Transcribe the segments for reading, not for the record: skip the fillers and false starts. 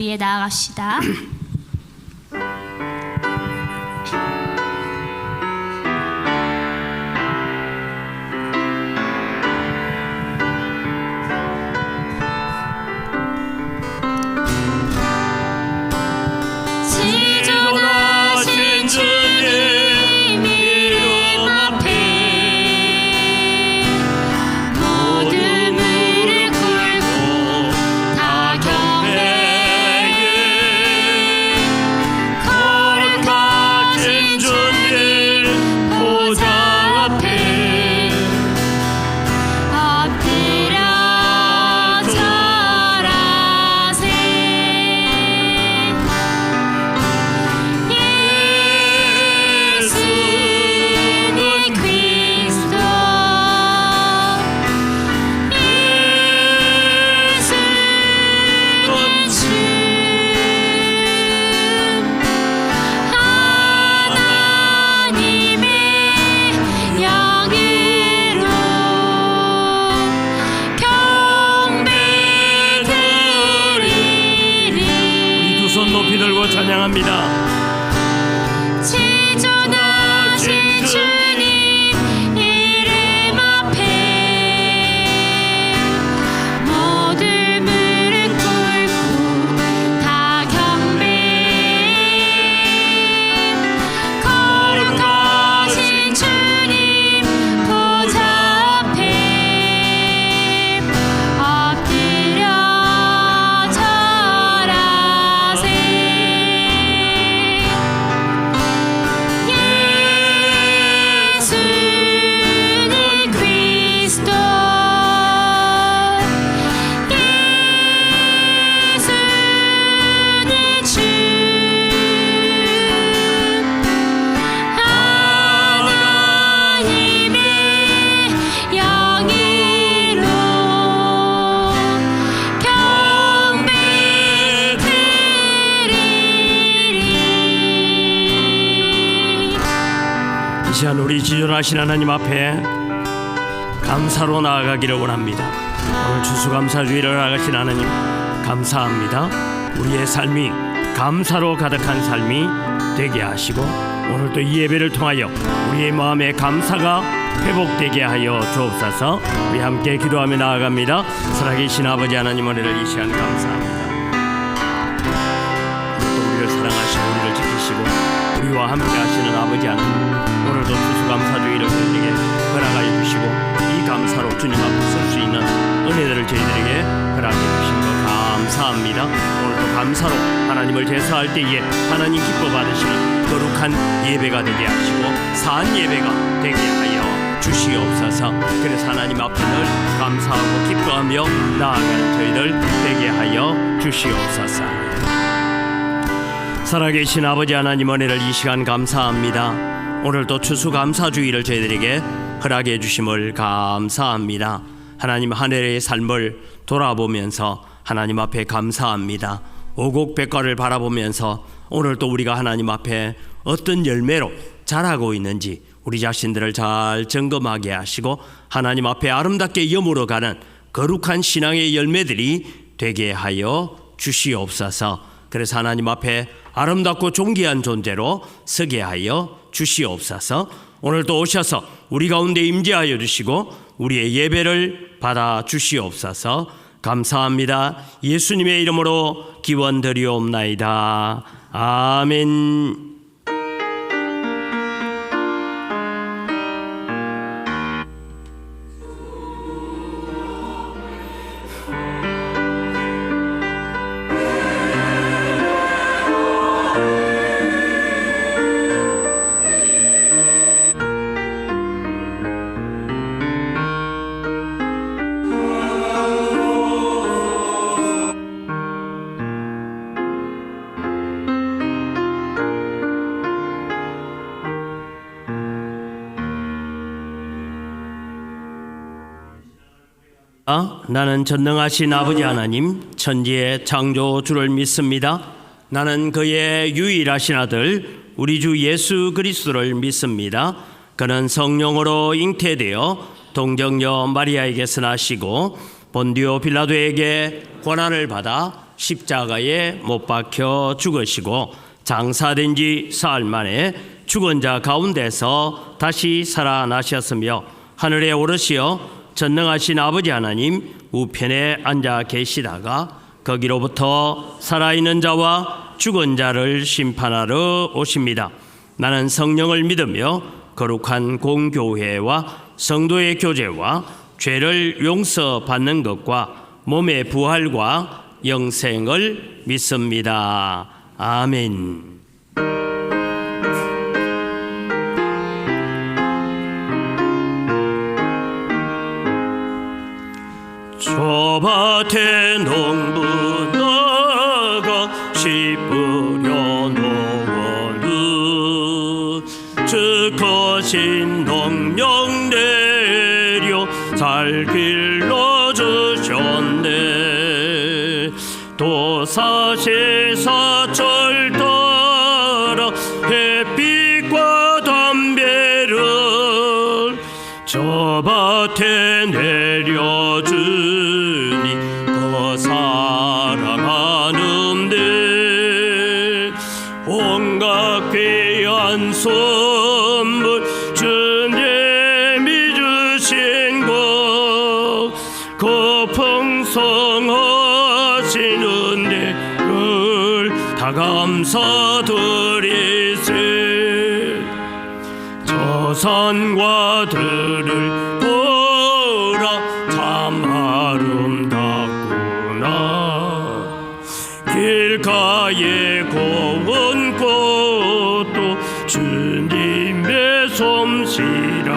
위에 나아갑시다. 지존하신 주님 이름 앞에 모든 무릎 꿇고 다 경배해. 거룩하신 주님 보좌 앞에 엎드려 절하세. 예수는 그리스도, 예수는 주, 하나님의 영으로 경배드리리. 우리 두 손 높이 들고 찬양합니다. 지존하신 주님 이름 앞에 모두 무릎 꿇고 다 경배해. 거룩하신 주님 보좌 앞에 엎드려 절하세. 예수는 그리스도, 예수는 주, 하나님의 영으로 경배드리리. 이 시간 우리 지존하신 하나님 앞에 감사로 나아가기를 원합니다. 오늘 추수감사주의를 나가신 하나님 감사합니다. 우리의 삶이 감사로 가득한 삶이 되게 하시고 오늘 또 이 예배를 통하여 우리의 마음에 감사가 회복되게 하여 주옵소서. 우리 함께 기도하며 나아갑니다. 살아계신 아버지 하나님, 은혜를 이 시간 감사합니다. 또 우리를 사랑하시고 우리를 지키시고 우리와 함께 하시는 아버지 하나님, 오늘도 추수감사주의를 저희에게 허락하여 주시고 이 감사로 주님 앞에 설 수 있는 은혜들을 저희들에게 허락해 주신 것 감사합니다. 오늘도 감사로 하나님을 제사할 때에 하나님 기뻐 받으시는 거룩한 예배가 되게 하시고 산 예배가 되게 하여 주시옵소서. 그래서 하나님 앞에 늘 감사하고 기뻐하며 나아가는 저희들 되게 하여 주시옵소서. 살아계신 아버지 하나님, 은혜를 이 시간 감사합니다. 오늘도 추수감사주의를 저희들에게 허락해 주심을 감사합니다. 하나님, 한 해의 삶을 돌아보면서 하나님 앞에 감사합니다. 오곡백과를 바라보면서 오늘도 우리가 하나님 앞에 어떤 열매로 자라고 있는지 우리 자신들을 잘 점검하게 하시고 하나님 앞에 아름답게 여물어가는 거룩한 신앙의 열매들이 되게 하여 주시옵소서. 그래서 하나님 앞에 아름답고 존귀한 존재로 서게 하여 주시옵소서. 오늘도 오셔서 우리 가운데 임재하여 주시고 우리의 예배를 받아 주시옵소서. 감사합니다. 예수님의 이름으로 기원드리옵나이다. 아멘. 나는 전능하신 아버지 하나님, 천지의 창조주를 믿습니다. 나는 그의 유일하신 아들 우리 주 예수 그리스도를 믿습니다. 그는 성령으로 잉태되어 동정녀 마리아에게서 나시고 본디오 빌라도에게 고난을 받아 십자가에 못 박혀 죽으시고 장사된 지 사흘 만에 죽은 자 가운데서 다시 살아나셨으며 하늘에 오르시어 전능하신 아버지 하나님 우편에 앉아 계시다가 거기로부터 살아있는 자와 죽은 자를 심판하러 오십니다. 나는 성령을 믿으며 거룩한 공교회와 성도의 교제와 죄를 용서받는 것과 몸의 부활과 영생을 믿습니다. 아멘. 저 밭에 농부 나가 씨 뿌려 놓으니 저 거신 동력 내려 잘 길러주셨네. 도사시사철 따라 햇빛과 담배를 저 밭에 내려주니 더 사랑하는데 온갖 귀한 선물 주님이 주신 것 그 풍성하신 은혜를 다 감사드리세. 저 산과 들을 보라 참 아름답구나. 길가에 고운 꽃도 주님의 솜씨라.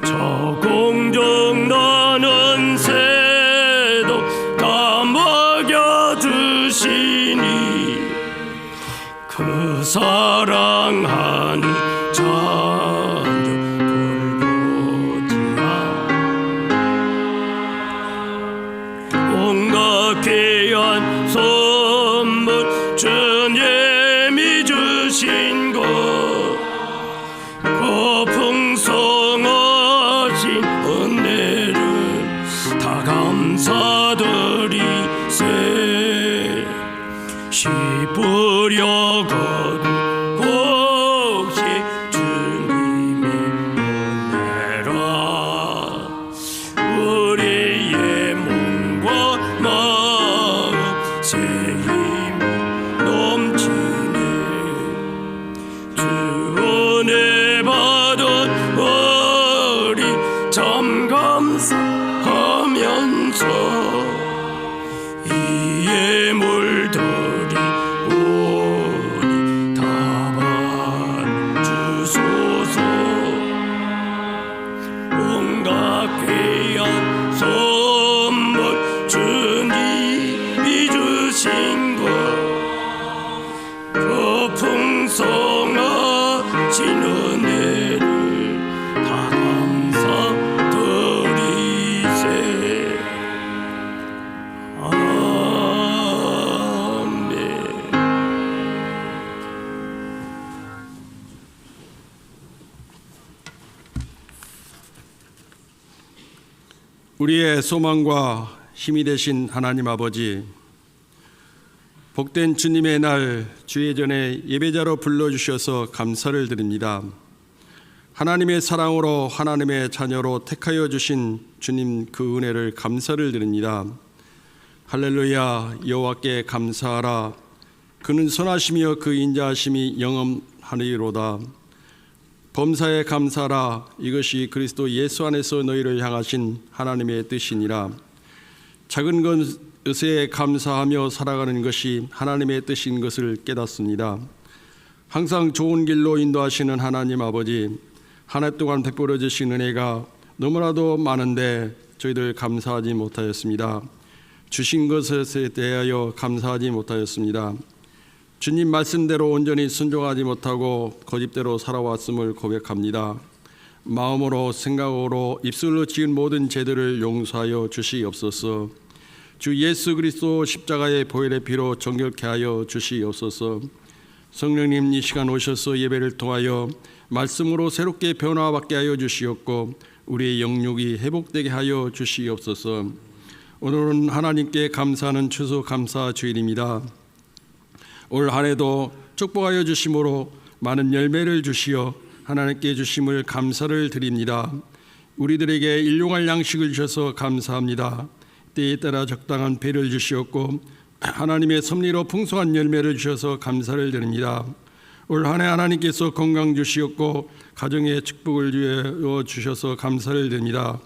저 공중 나는 새도 다 먹여주시니 그 사랑하는 자녀 돌보지마. 온갖 귀한 선물 주님이 주신 것그 풍성하신 은혜를 다 감사드리세. 씨 뿌려 거둔 곳이 주님의 은혜라. 우리의 몸과 마음 새 힘이 넘치네. 주 은혜 받은 우리 참 감사하면서 이에 물들이 오니 다 받주소서. 온갖 귀한 선물 주님이 주신 것그 풍성하신 은혜를 다 감사드리세. 우리의 소망과 힘이 되신 하나님 아버지, 복된 주님의 날 주의 전에 예배자로 불러주셔서 감사를 드립니다. 하나님의 사랑으로 하나님의 자녀로 택하여 주신 주님 그 은혜를 감사를 드립니다. 할렐루야. 여호와께 감사하라. 그는 선하시며 그 인자하심이 영원하리로다. 범사에 감사하라. 이것이 그리스도 예수 안에서 너희를 향하신 하나님의 뜻이니라. 작은 것에 감사하며 살아가는 것이 하나님의 뜻인 것을 깨닫습니다. 항상 좋은 길로 인도하시는 하나님 아버지, 한 해 동안 베풀어 주신 은혜가 너무나도 많은데 저희들 감사하지 못하였습니다. 주신 것에 대하여 감사하지 못하였습니다. 주님 말씀대로 온전히 순종하지 못하고 거짓대로 살아왔음을 고백합니다. 마음으로 생각으로 입술로 지은 모든 죄들을 용서하여 주시옵소서. 주 예수 그리스도 십자가의 보혈의 피로 정결케 하여 주시옵소서. 성령님 이 시간 오셔서 예배를 통하여 말씀으로 새롭게 변화받게 하여 주시옵고 우리의 영육이 회복되게 하여 주시옵소서. 오늘은 하나님께 감사하는 추수감사 주일입니다. 올 한 해도 축복하여 주심으로 많은 열매를 주시어 하나님께 주심을 감사를 드립니다. 우리들에게 일용할 양식을 주셔서 감사합니다. 때에 따라 적당한 배를 주시었고 하나님의 섭리로 풍성한 열매를 주셔서 감사를 드립니다. 올 한 해 하나님께서 건강 주시었고 가정에 축복을 주셔서 감사를 드립니다.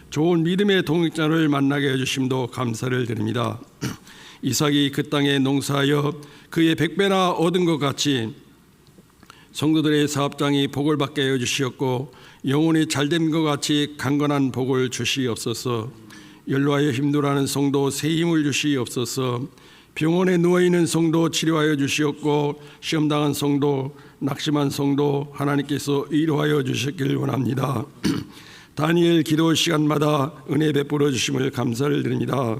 좋은 믿음의 동역자를 만나게 해주심도 감사를 드립니다. 이삭이 그 땅에 농사하여 그의 100배나 얻은 것 같이 성도들의 사업장이 복을 받게 해주시었고 영혼이 잘된 것 같이 강건한 복을 주시옵소서. 연로하여 힘들어하는 성도 새 힘을 주시옵소서. 병원에 누워있는 성도 치료하여 주시었고 시험당한 성도 낙심한 성도 하나님께서 위로하여 주시길 원합니다. 다니엘 기도 시간마다 은혜 베풀어 주심을 감사를 드립니다.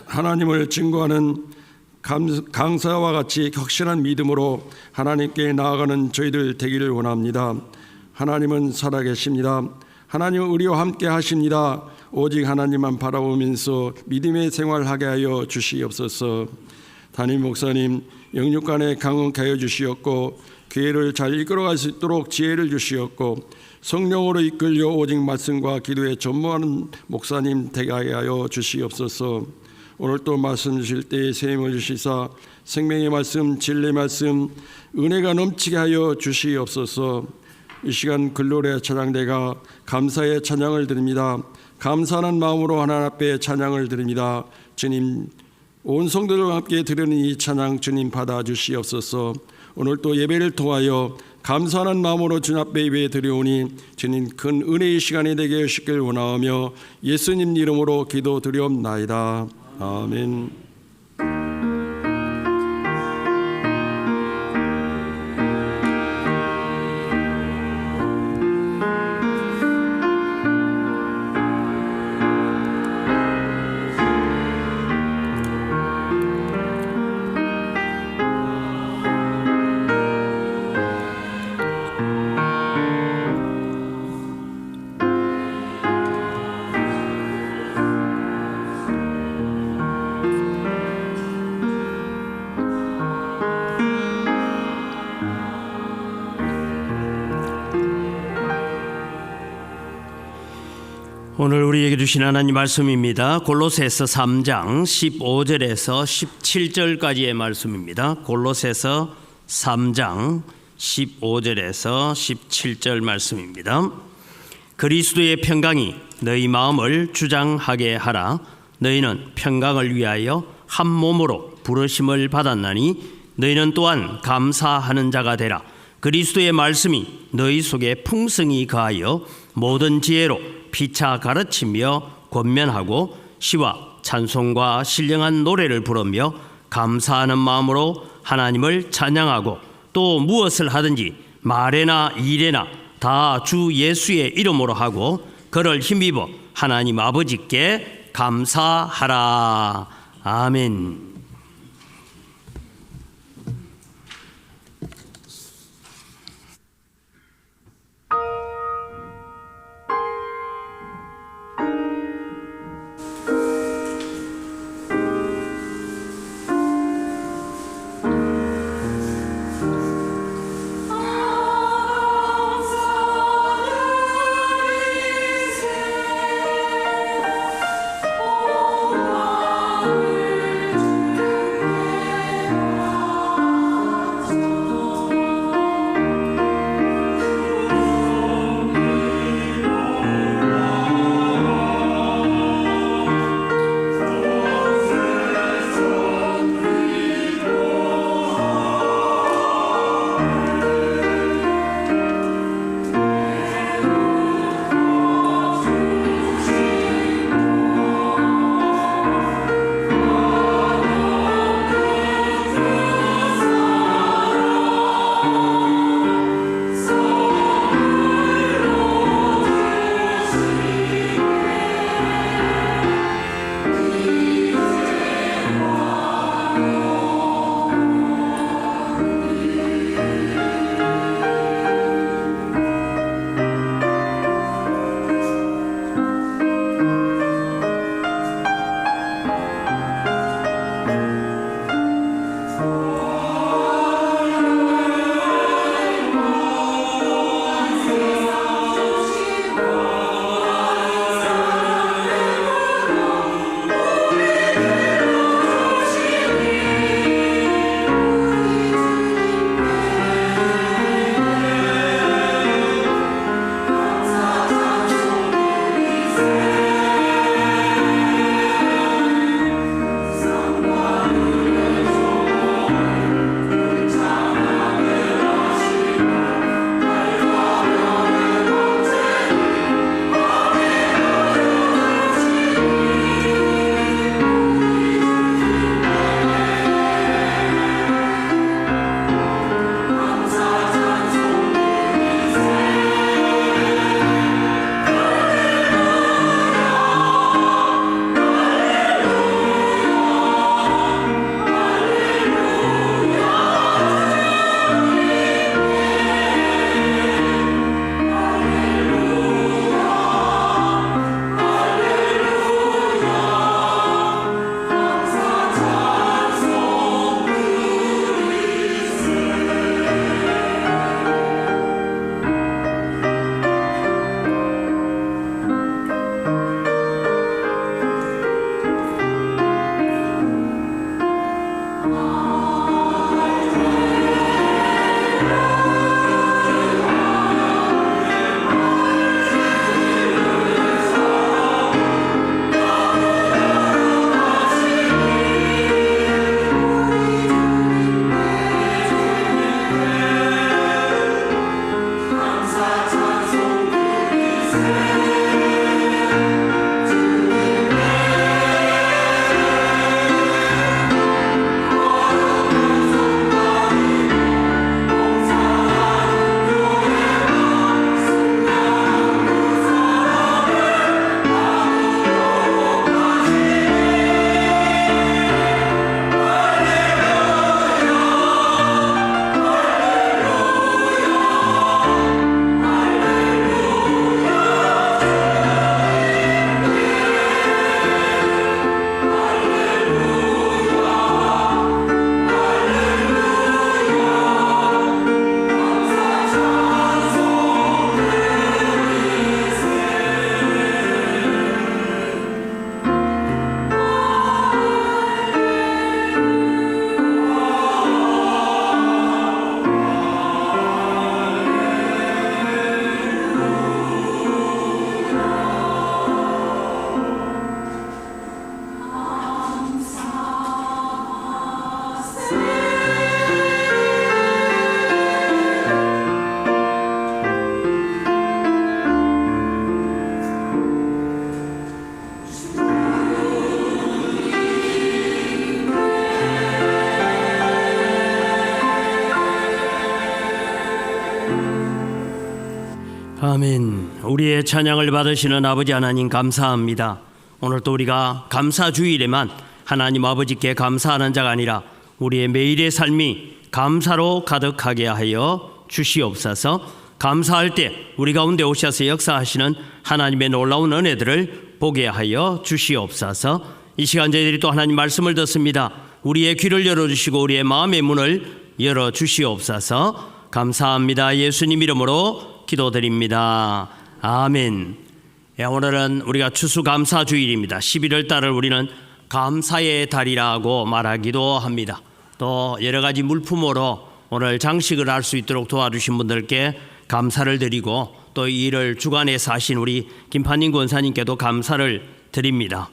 하나님을 증거하는 강사와 같이 확실한 믿음으로 하나님께 나아가는 저희들 되기를 원합니다. 하나님은 살아계십니다. 하나님은 우리와 함께 하십니다. 오직 하나님만 바라보면서 믿음의 생활하게 하여 주시옵소서. 담임 목사님 영육간에 강건케 하여 주시었고 교회를 잘 이끌어갈 수 있도록 지혜를 주시었고 성령으로 이끌려 오직 말씀과 기도에 전무하는 목사님 되게 하여 주시옵소서. 오늘 또 말씀 주실 때에 새 힘을 주시사 생명의 말씀, 진리의 말씀, 은혜가 넘치게 하여 주시옵소서. 이 시간 글로리아 찬양대가 감사의 찬양을 드립니다. 감사하는 마음으로 하나님 앞에 찬양을 드립니다. 주님, 온 성도들과 함께 드리는 이 찬양 주님 받아 주시옵소서. 오늘 또 예배를 통하여 감사하는 마음으로 주님 앞에 예배 드려오니 주님 큰 은혜의 시간이 되게 하시길 원하며 예수님 이름으로 기도드리옵나이다. 아멘. 오늘 우리에게 주신 하나님 말씀입니다. 골로새서 3장 15절에서 17절까지의 말씀입니다. 골로새서 3장 15절에서 17절 말씀입니다. 그리스도의 평강이 너희 마음을 주장하게 하라. 너희는 평강을 위하여 한 몸으로 부르심을 받았나니 너희는 또한 감사하는 자가 되라. 그리스도의 말씀이 너희 속에 풍성히 가하여 모든 지혜로 피차 가르치며 권면하고 시와 찬송과 신령한 노래를 부르며 감사하는 마음으로 하나님을 찬양하고 또 무엇을 하든지 말에나 일에나 다 주 예수의 이름으로 하고 그를 힘입어 하나님 아버지께 감사하라. 아멘. 오 아멘. 우리의 찬양을 받으시는 아버지 하나님 감사합니다. 오늘 또 우리가 감사주일에만 하나님 아버지께 감사하는 자가 아니라 우리의 매일의 삶이 감사로 가득하게 하여 주시옵소서. 감사할 때 우리 가운데 오셔서 역사하시는 하나님의 놀라운 은혜들을 보게 하여 주시옵소서. 이 시간 저희들이 또 하나님 말씀을 듣습니다. 우리의 귀를 열어주시고 우리의 마음의 문을 열어주시옵소서. 감사합니다. 예수님 이름으로 기도드립니다. 아멘. 오늘은 우리가 추수감사주일입니다. 11월 달을 우리는 감사의 달이라고 말하기도 합니다. 또 여러 가지 물품으로 오늘 장식을 할 수 있도록 도와주신 분들께 감사를 드리고 또 이 일을 주관해서 하신 우리 김판님 권사님께도 감사를 드립니다.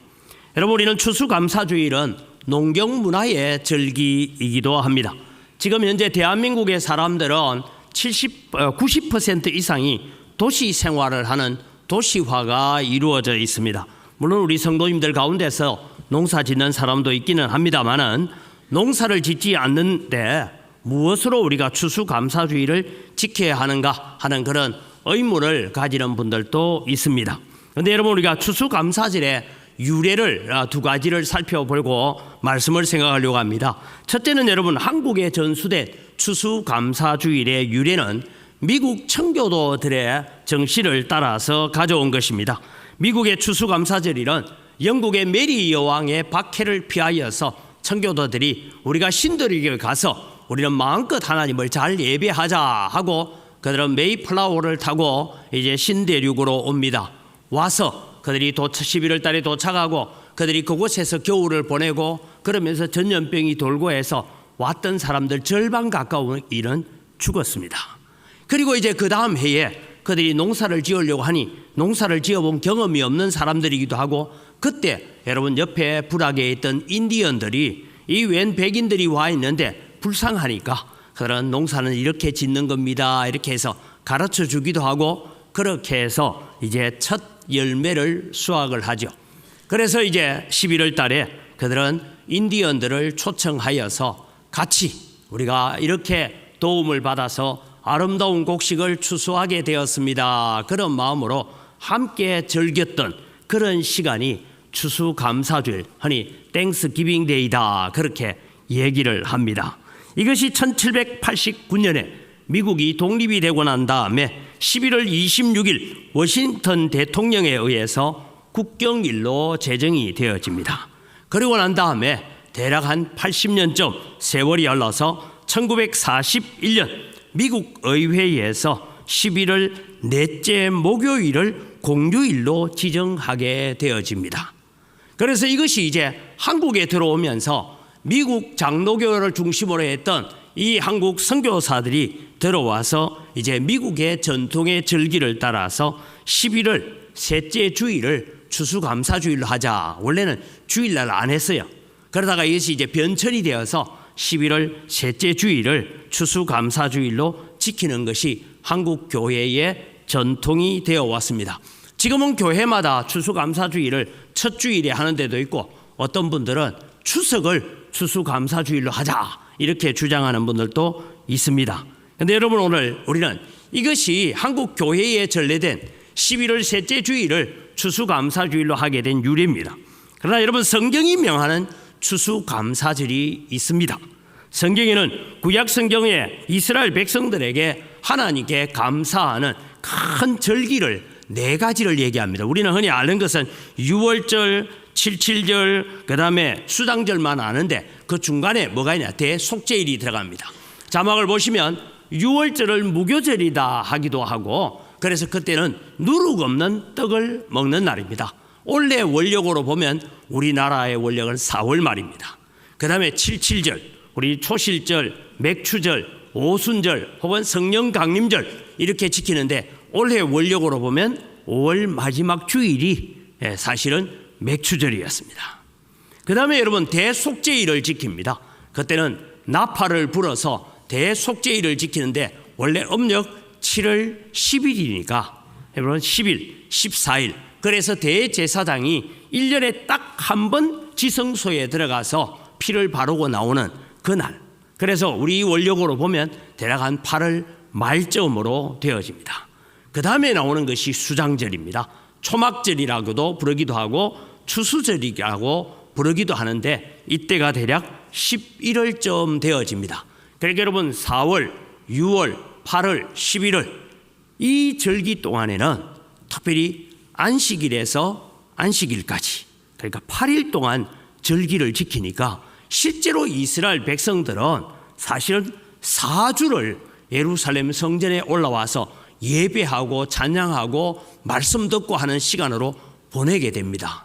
여러분, 우리는 추수감사주일은 농경문화의 절기이기도 합니다. 지금 현재 대한민국의 사람들은 90% 이상이 도시 생활을 하는 도시화가 이루어져 있습니다. 물론 우리 성도님들 가운데서 농사 짓는 사람도 있기는 합니다만은 농사를 짓지 않는데 무엇으로 우리가 추수감사주의를 지켜야 하는가 하는 그런 의문을 가지는 분들도 있습니다. 그런데 여러분, 우리가 추수감사절의 유래를 두 가지를 살펴보고 말씀을 생각하려고 합니다. 첫째는 여러분, 한국에 전수된 추수감사주일의 유래는 미국 청교도들의 정신을 따라서 가져온 것입니다. 미국의 추수감사절일은 영국의 메리 여왕의 박해를 피하여서 청교도들이 우리가 신들에게 가서 우리는 마음껏 하나님을 잘 예배하자 하고 그들은 메이플라워를 타고 이제 신대륙으로 옵니다. 와서 그들이 11월 달에 도착하고 그들이 그곳에서 겨울을 보내고 그러면서 전염병이 돌고 해서 왔던 사람들 절반 가까운 일은 죽었습니다. 그리고 이제 그 다음 해에 그들이 농사를 지으려고 하니 농사를 지어본 경험이 없는 사람들이기도 하고, 그때 여러분 옆에 불악에 있던 인디언들이 이 웬 백인들이 와 있는데 불쌍하니까 그런 농사는 이렇게 짓는 겁니다 이렇게 해서 가르쳐 주기도 하고, 그렇게 해서 이제 첫 열매를 수확을 하죠. 그래서 이제 11월 달에 그들은 인디언들을 초청하여서 같이 우리가 이렇게 도움을 받아서 아름다운 곡식을 추수하게 되었습니다. 그런 마음으로 함께 즐겼던 그런 시간이 추수감사주일, 흔히 땡스기빙 데이다 그렇게 얘기를 합니다. 이것이 1789년에 미국이 독립이 되고 난 다음에 11월 26일 워싱턴 대통령에 의해서 국경일로 제정이 되어집니다. 그리고 난 다음에 대략 한 80년쯤 세월이 흘러서 1941년 미국 의회에서 11월 넷째 목요일을 공휴일로 지정하게 되어집니다. 그래서 이것이 이제 한국에 들어오면서 미국 장로교를 중심으로 했던 이 한국 선교사들이 들어와서 이제 미국의 전통의 절기를 따라서 11월 셋째 주일을 추수감사주일로 하자. 원래는 주일날 안 했어요. 그러다가 이것이 이제 변천이 되어서 11월 셋째 주일을 추수감사주일로 지키는 것이 한국 교회의 전통이 되어 왔습니다. 지금은 교회마다 추수감사주일을 첫 주일에 하는 데도 있고, 어떤 분들은 추석을 추수감사주일로 하자 이렇게 주장하는 분들도 있습니다. 그런데 여러분, 오늘 우리는 이것이 한국 교회에 전래된 11월 셋째 주일을 추수감사주일로 하게 된 유래입니다. 그러나 여러분, 성경이 명하는 추수감사절이 있습니다. 성경에는 구약 성경에 이스라엘 백성들에게 하나님께 감사하는 큰 절기를 4가지를 얘기합니다. 우리는 흔히 아는 것은 유월절, 칠칠절, 그 다음에 수당절만 아는데 그 중간에 뭐가 있냐? 대속죄일이 들어갑니다. 자막을 보시면 유월절을 무교절이다 하기도 하고, 그래서 그때는 누룩 없는 떡을 먹는 날입니다. 원래 원력으로 보면 우리나라의 원력은 4월 말입니다. 그 다음에 칠칠절, 우리 초실절, 맥추절, 오순절 혹은 성령 강림절 이렇게 지키는데, 올해 원력으로 보면 5월 마지막 주일이 사실은 맥추절이었습니다. 그 다음에 여러분, 대속죄일을 지킵니다. 그때는 나팔을 불어서 대속죄일을 지키는데, 원래 음력 7월 10일이니까 여러분 10일, 14일, 그래서 대제사장이 1년에 딱 한 번 지성소에 들어가서 피를 바르고 나오는 그날, 그래서 우리 원력으로 보면 대략 한 8월 말쯤으로 되어집니다. 그 다음에 나오는 것이 수장절입니다. 초막절이라고도 부르기도 하고 추수절이라고 부르기도 하는데 이때가 대략 11월쯤 되어집니다. 그러니까 여러분 4월, 6월, 8월, 11월 이 절기 동안에는 특별히 안식일에서 안식일까지 그러니까 8일 동안 절기를 지키니까 실제로 이스라엘 백성들은 사실은 4주를 예루살렘 성전에 올라와서 예배하고 찬양하고 말씀 듣고 하는 시간으로 보내게 됩니다.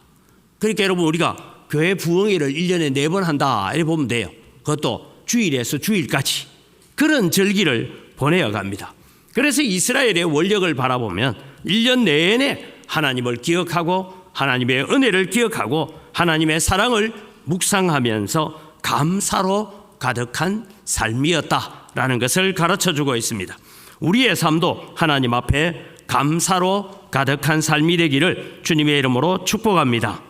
그러니까 여러분 우리가 교회 부흥회를 1년에 4번 한다 이렇게 보면 돼요. 그것도 주일에서 주일까지 그런 절기를 보내어 갑니다. 그래서 이스라엘의 원력을 바라보면 1년 내내 하나님을 기억하고 하나님의 은혜를 기억하고 하나님의 사랑을 묵상하면서 감사로 가득한 삶이었다라는 것을 가르쳐주고 있습니다. 우리의 삶도 하나님 앞에 감사로 가득한 삶이 되기를 주님의 이름으로 축복합니다.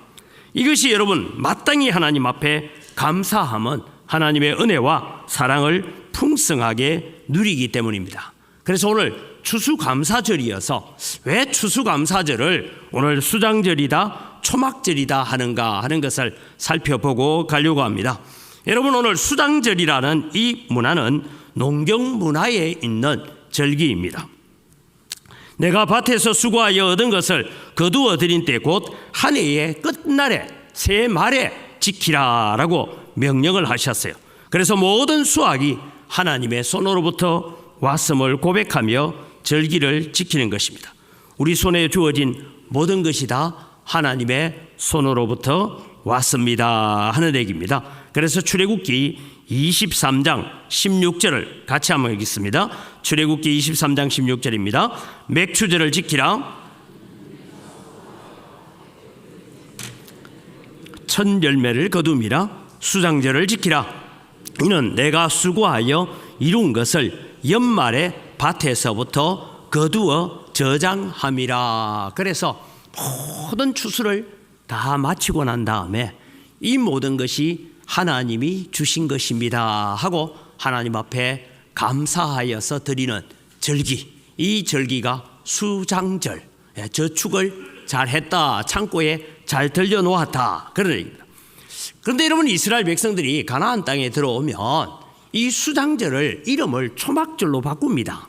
이것이 여러분 마땅히 하나님 앞에 감사함은 하나님의 은혜와 사랑을 풍성하게 누리기 때문입니다. 그래서 오늘 추수감사절이어서 왜 추수감사절을 오늘 수장절이다 초막절이다 하는가 하는 것을 살펴보고 가려고 합니다. 여러분 오늘 수장절이라는 이 문화는 농경 문화에 있는 절기입니다. 내가 밭에서 수고하여 얻은 것을 거두어 드린 때 곧 한 해의 끝날에 새 말에 지키라라고 명령을 하셨어요. 그래서 모든 수확이 하나님의 손으로부터 왔음을 고백하며 절기를 지키는 것입니다. 우리 손에 주어진 모든 것이 다 하나님의 손으로부터 왔습니다 하는 얘기입니다. 그래서 출애굽기 23장 16절을 같이 한번 읽겠습니다. 출애굽기 23장 16절입니다. 맥추절을 지키라. 첫 열매를 거둠이라. 수장절을 지키라. 이는 내가 수고하여 이룬 것을 연말에 밭에서부터 거두어 저장함이라. 그래서 모든 추수를 다 마치고 난 다음에 이 모든 것이 하나님이 주신 것입니다 하고 하나님 앞에 감사하여서 드리는 절기, 이 절기가 수장절, 저축을 잘했다, 창고에 잘 들여놓았다 그런 얘기입니다. 그런데 여러분 이스라엘 백성들이 가나안 땅에 들어오면 이 수장절을 이름을 초막절로 바꿉니다.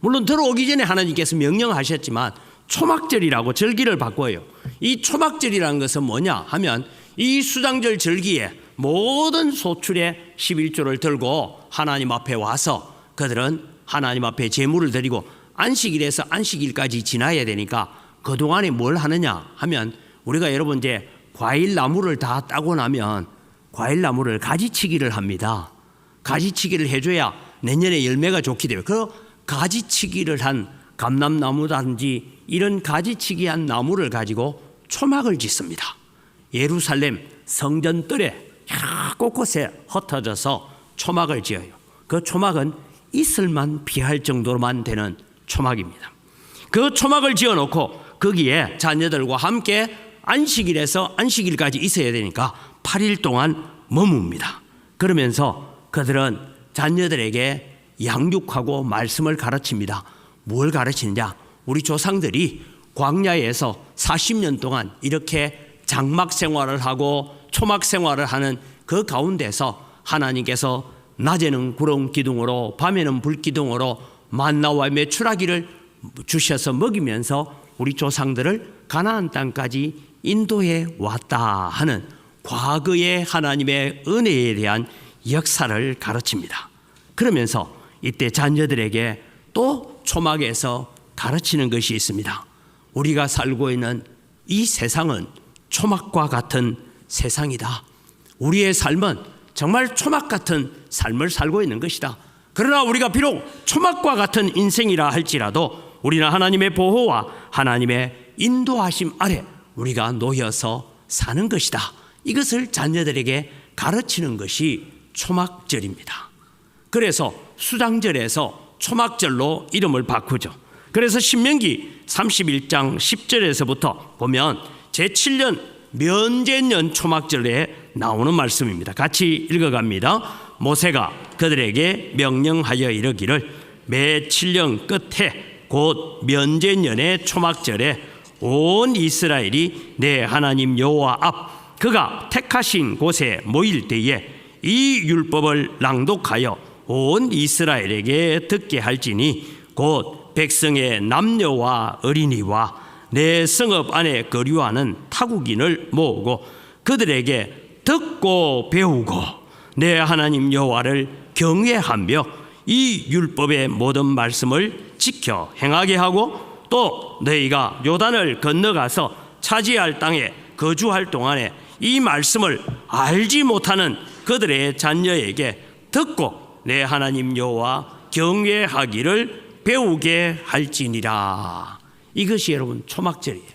물론 들어오기 전에 하나님께서 명령하셨지만 초막절이라고 절기를 바꿔요. 이 초막절이라는 것은 뭐냐 하면 이 수장절 절기에 모든 소출의 11조를 들고 하나님 앞에 와서 그들은 하나님 앞에 제물을 드리고 안식일에서 안식일까지 지나야 되니까 그동안에 뭘 하느냐 하면 우리가 여러분 이제 과일나무를 다 따고 나면 과일나무를 가지치기를 합니다. 가지치기를 해줘야 내년에 열매가 좋게 돼요. 그 가지치기를 한 감람나무든지 이런 가지치기한 나무를 가지고 초막을 짓습니다. 예루살렘 성전뜰에 곳곳에 흩어져서 초막을 지어요. 그 초막은 이슬만 피할 정도로만 되는 초막입니다. 그 초막을 지어놓고 거기에 자녀들과 함께 안식일에서 안식일까지 있어야 되니까 8일 동안 머뭅니다. 그러면서 그들은 자녀들에게 양육하고 말씀을 가르칩니다. 뭘 가르치느냐? 우리 조상들이 광야에서 40년 동안 이렇게 장막 생활을 하고 초막 생활을 하는 그 가운데서 하나님께서 낮에는 구름 기둥으로 밤에는 불 기둥으로 만나와 메추라기를 주셔서 먹이면서 우리 조상들을 가나안 땅까지 인도해 왔다 하는 과거의 하나님의 은혜에 대한 역사를 가르칩니다. 그러면서 이때 자녀들에게 또 초막에서 가르치는 것이 있습니다. 우리가 살고 있는 이 세상은 초막과 같은 세상이다. 우리의 삶은 정말 초막 같은 삶을 살고 있는 것이다. 그러나 우리가 비록 초막과 같은 인생이라 할지라도 우리는 하나님의 보호와 하나님의 인도하심 아래 우리가 놓여서 사는 것이다. 이것을 자녀들에게 가르치는 것이 초막절입니다. 그래서 수장절에서 초막절로 이름을 바꾸죠. 그래서 신명기 31장 10절에서부터 보면 제7년 면제년 초막절에 나오는 말씀입니다. 같이 읽어갑니다. 모세가 그들에게 명령하여 이르기를 매 7년 끝에 곧 면제년의 초막절에 온 이스라엘이 내 하나님 여호와 앞 그가 택하신 곳에 모일 때에 이 율법을 낭독하여 온 이스라엘에게 듣게 할지니 곧 백성의 남녀와 어린이와 내 성읍 안에 거류하는 타국인을 모으고 그들에게 듣고 배우고 내 하나님 여호와를 경외하며 이 율법의 모든 말씀을 지켜 행하게 하고 또 너희가 요단을 건너가서 차지할 땅에 거주할 동안에 이 말씀을 알지 못하는 그들의 자녀에게 듣고 내 하나님 여호와 경외하기를 배우게 할지니라. 이것이 여러분 초막절이에요.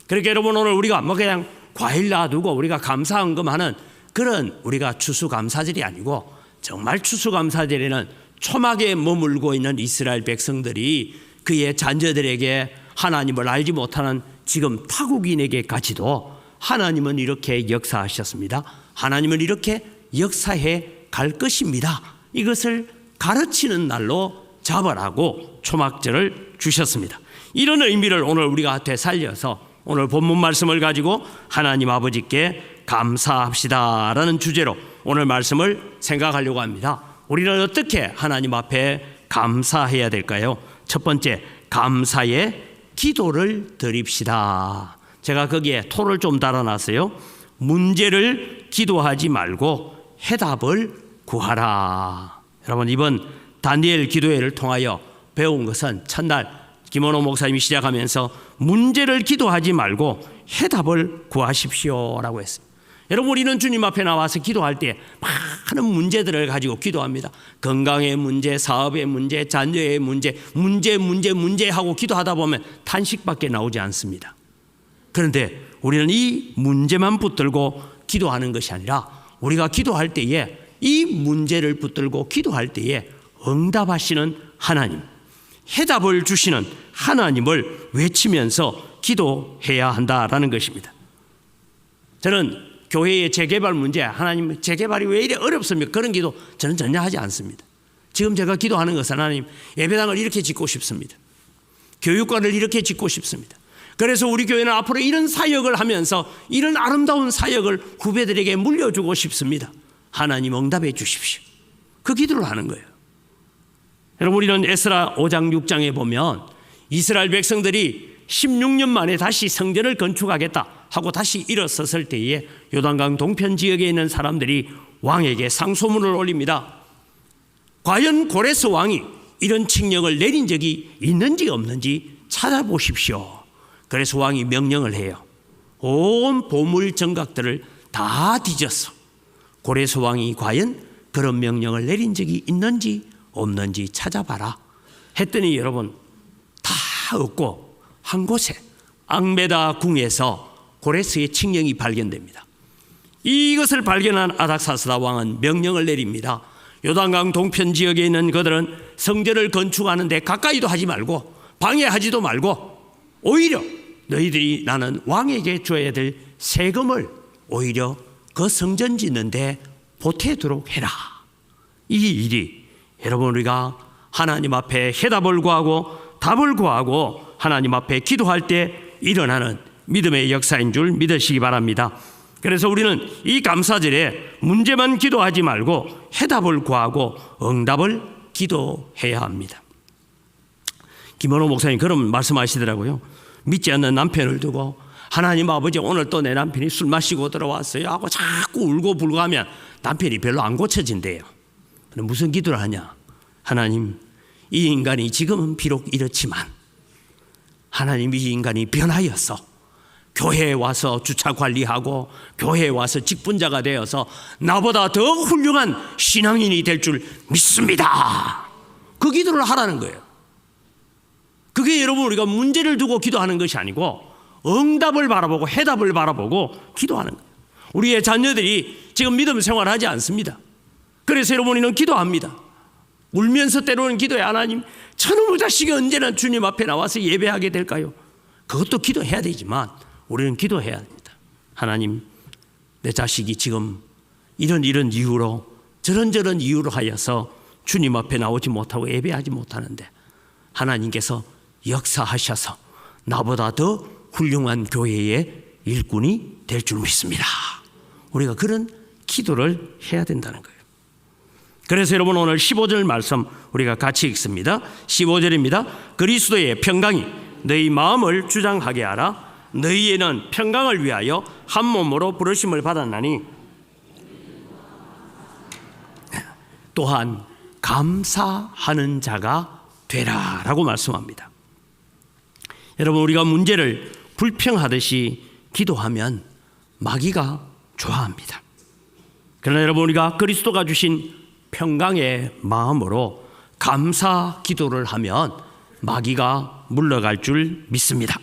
그러니까 여러분 오늘 우리가 뭐 그냥 과일 놔두고 우리가 감사헌금하는 그런 우리가 추수감사절이 아니고 정말 추수감사절에는 초막에 머물고 있는 이스라엘 백성들이 그의 자녀들에게 하나님을 알지 못하는 지금 타국인에게까지도 하나님은 이렇게 역사하셨습니다. 하나님은 이렇게 역사해 갈 것입니다. 이것을 가르치는 날로 잡아라고 초막절을 주셨습니다. 이런 의미를 오늘 우리가 되살려서 오늘 본문 말씀을 가지고 하나님 아버지께 감사합시다라는 주제로 오늘 말씀을 생각하려고 합니다. 우리는 어떻게 하나님 앞에 감사해야 될까요? 첫 번째, 감사의 기도를 드립시다. 제가 거기에 토를 좀 달아놨어요. 문제를 기도하지 말고 해답을 구하라. 여러분 이번 다니엘 기도회를 통하여 배운 것은 첫날 김원호 목사님이 시작하면서 문제를 기도하지 말고 해답을 구하십시오라고 했어요. 여러분 우리는 주님 앞에 나와서 기도할 때 많은 문제들을 가지고 기도합니다. 건강의 문제, 사업의 문제, 자녀의 문제 하고 기도하다 보면 탄식밖에 나오지 않습니다. 그런데 우리는 이 문제만 붙들고 기도하는 것이 아니라 우리가 기도할 때에 이 문제를 붙들고 기도할 때에 응답하시는 하나님, 해답을 주시는 하나님을 외치면서 기도해야 한다라는 것입니다. 저는 교회의 재개발 문제, 하나님 재개발이 왜 이래 어렵습니까? 그런 기도 저는 전혀 하지 않습니다. 지금 제가 기도하는 것은 하나님 예배당을 이렇게 짓고 싶습니다. 교육관을 이렇게 짓고 싶습니다. 그래서 우리 교회는 앞으로 이런 사역을 하면서 이런 아름다운 사역을 후배들에게 물려주고 싶습니다. 하나님 응답해 주십시오. 그 기도를 하는 거예요. 여러분 우리는 에스라 5장 6장에 보면 이스라엘 백성들이 16년 만에 다시 성전을 건축하겠다 하고 다시 일어섰을 때에 요단강 동편 지역에 있는 사람들이 왕에게 상소문을 올립니다. 과연 고레스 왕이 이런 칙령을 내린 적이 있는지 없는지 찾아보십시오. 그래서 왕이 명령을 해요. 온 보물 정각들을 다 뒤져서 고레스 왕이 과연 그런 명령을 내린 적이 있는지 없는지 찾아봐라 했더니 여러분 다 없고 한 곳에 앙메다 궁에서 고레스의 칙령이 발견됩니다. 이것을 발견한 아닥사스다 왕은 명령을 내립니다. 요단강 동편 지역에 있는 그들은 성전을 건축하는데 가까이도 하지 말고 방해하지도 말고 오히려 너희들이 나는 왕에게 줘야 될 세금을 오히려 그 성전 짓는데 보태도록 해라. 이 일이 여러분 우리가 하나님 앞에 해답을 구하고 답을 구하고 하나님 앞에 기도할 때 일어나는 믿음의 역사인 줄 믿으시기 바랍니다. 그래서 우리는 이 감사절에 문제만 기도하지 말고 해답을 구하고 응답을 기도해야 합니다. 김원호 목사님 그런 말씀하시더라고요. 믿지 않는 남편을 두고 하나님 아버지 오늘 또 내 남편이 술 마시고 들어왔어요 하고 자꾸 울고 불고 하면 남편이 별로 안 고쳐진대요. 무슨 기도를 하냐? 하나님 이 인간이 지금은 비록 이렇지만 하나님 이 인간이 변하여서 교회에 와서 주차 관리하고 교회에 와서 직분자가 되어서 나보다 더 훌륭한 신앙인이 될 줄 믿습니다. 그 기도를 하라는 거예요. 그게 여러분 우리가 문제를 두고 기도하는 것이 아니고 응답을 바라보고 해답을 바라보고 기도하는 거예요. 우리의 자녀들이 지금 믿음 생활하지 않습니다. 그래서 여러분 우리는 기도합니다. 울면서 때로는 기도해. 하나님 저놈의 자식이 언제나 주님 앞에 나와서 예배하게 될까요? 그것도 기도해야 되지만 우리는 기도해야 합니다. 하나님 내 자식이 지금 이런 이유로 저런 이유로 하여서 주님 앞에 나오지 못하고 예배하지 못하는데 하나님께서 역사하셔서 나보다 더 훌륭한 교회의 일꾼이 될 줄 믿습니다. 우리가 그런 기도를 해야 된다는 거예요. 그래서 여러분 오늘 15절 말씀 우리가 같이 읽습니다. 15절입니다. 그리스도의 평강이 너희 마음을 주장하게 하라. 너희에는 평강을 위하여 한 몸으로 부르심을 받았나니 또한 감사하는 자가 되라라고 말씀합니다. 여러분 우리가 문제를 불평하듯이 기도하면 마귀가 좋아합니다. 그러나 여러분 우리가 그리스도가 주신 평강의 마음으로 감사 기도를 하면 마귀가 물러갈 줄 믿습니다.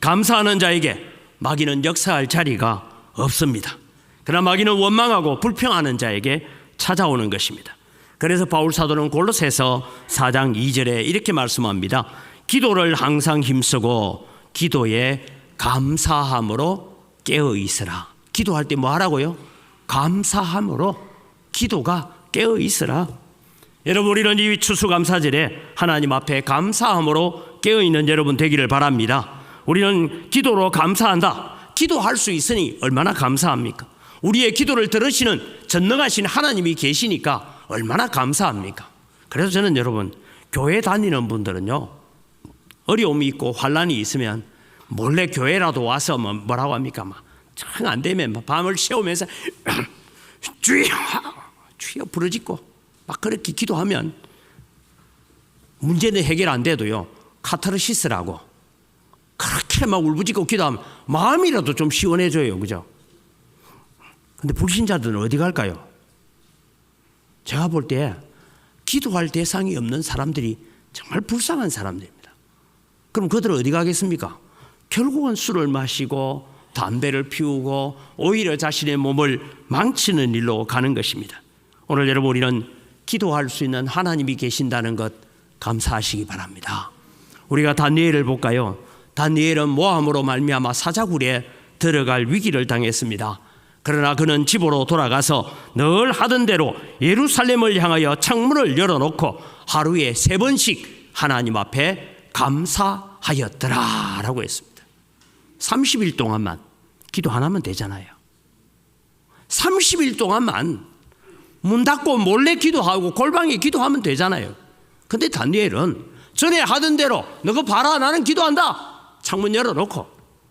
감사하는 자에게 마귀는 역사할 자리가 없습니다. 그러나 마귀는 원망하고 불평하는 자에게 찾아오는 것입니다. 그래서 바울 사도는 골로새서 4장 2절에 이렇게 말씀합니다. 기도를 항상 힘쓰고 기도에 감사함으로 깨어 있으라. 기도할 때 뭐 하라고요? 감사함으로 기도가 깨어 있으라. 여러분 우리는 이 추수감사절에 하나님 앞에 감사함으로 깨어 있는 여러분 되기를 바랍니다. 우리는 기도로 감사한다. 기도할 수 있으니 얼마나 감사합니까? 우리의 기도를 들으시는 전능하신 하나님이 계시니까 얼마나 감사합니까? 그래서 저는 여러분 교회 다니는 분들은요 어려움이 있고 환란이 있으면 몰래 교회라도 와서 뭐라고 합니까? 막 정 안 되면 밤을 새우면서 주여 주여 부르짖고 막 그렇게 기도하면 문제는 해결 안 돼도요 카타르시스라고 그렇게 막 울부짖고 기도하면 마음이라도 좀 시원해져요. 그죠? 근데 불신자들은 어디 갈까요? 제가 볼 때 기도할 대상이 없는 사람들이 정말 불쌍한 사람들입니다. 그럼 그들은 어디 가겠습니까? 결국은 술을 마시고 담배를 피우고 오히려 자신의 몸을 망치는 일로 가는 것입니다. 오늘 여러분 우리는 기도할 수 있는 하나님이 계신다는 것 감사하시기 바랍니다. 우리가 다니엘을 볼까요? 다니엘은 모함으로 말미암아 사자굴에 들어갈 위기를 당했습니다. 그러나 그는 집으로 돌아가서 늘 하던 대로 예루살렘을 향하여 창문을 열어놓고 하루에 3번씩 하나님 앞에 감사하였더라 라고 했습니다. 30일 동안만 기도 하나면 되잖아요. 30일 동안만 문 닫고 몰래 기도하고 골방에 기도하면 되잖아요. 근데 다니엘은 전에 하던 대로 너가 봐라 나는 기도한다. 창문 열어놓고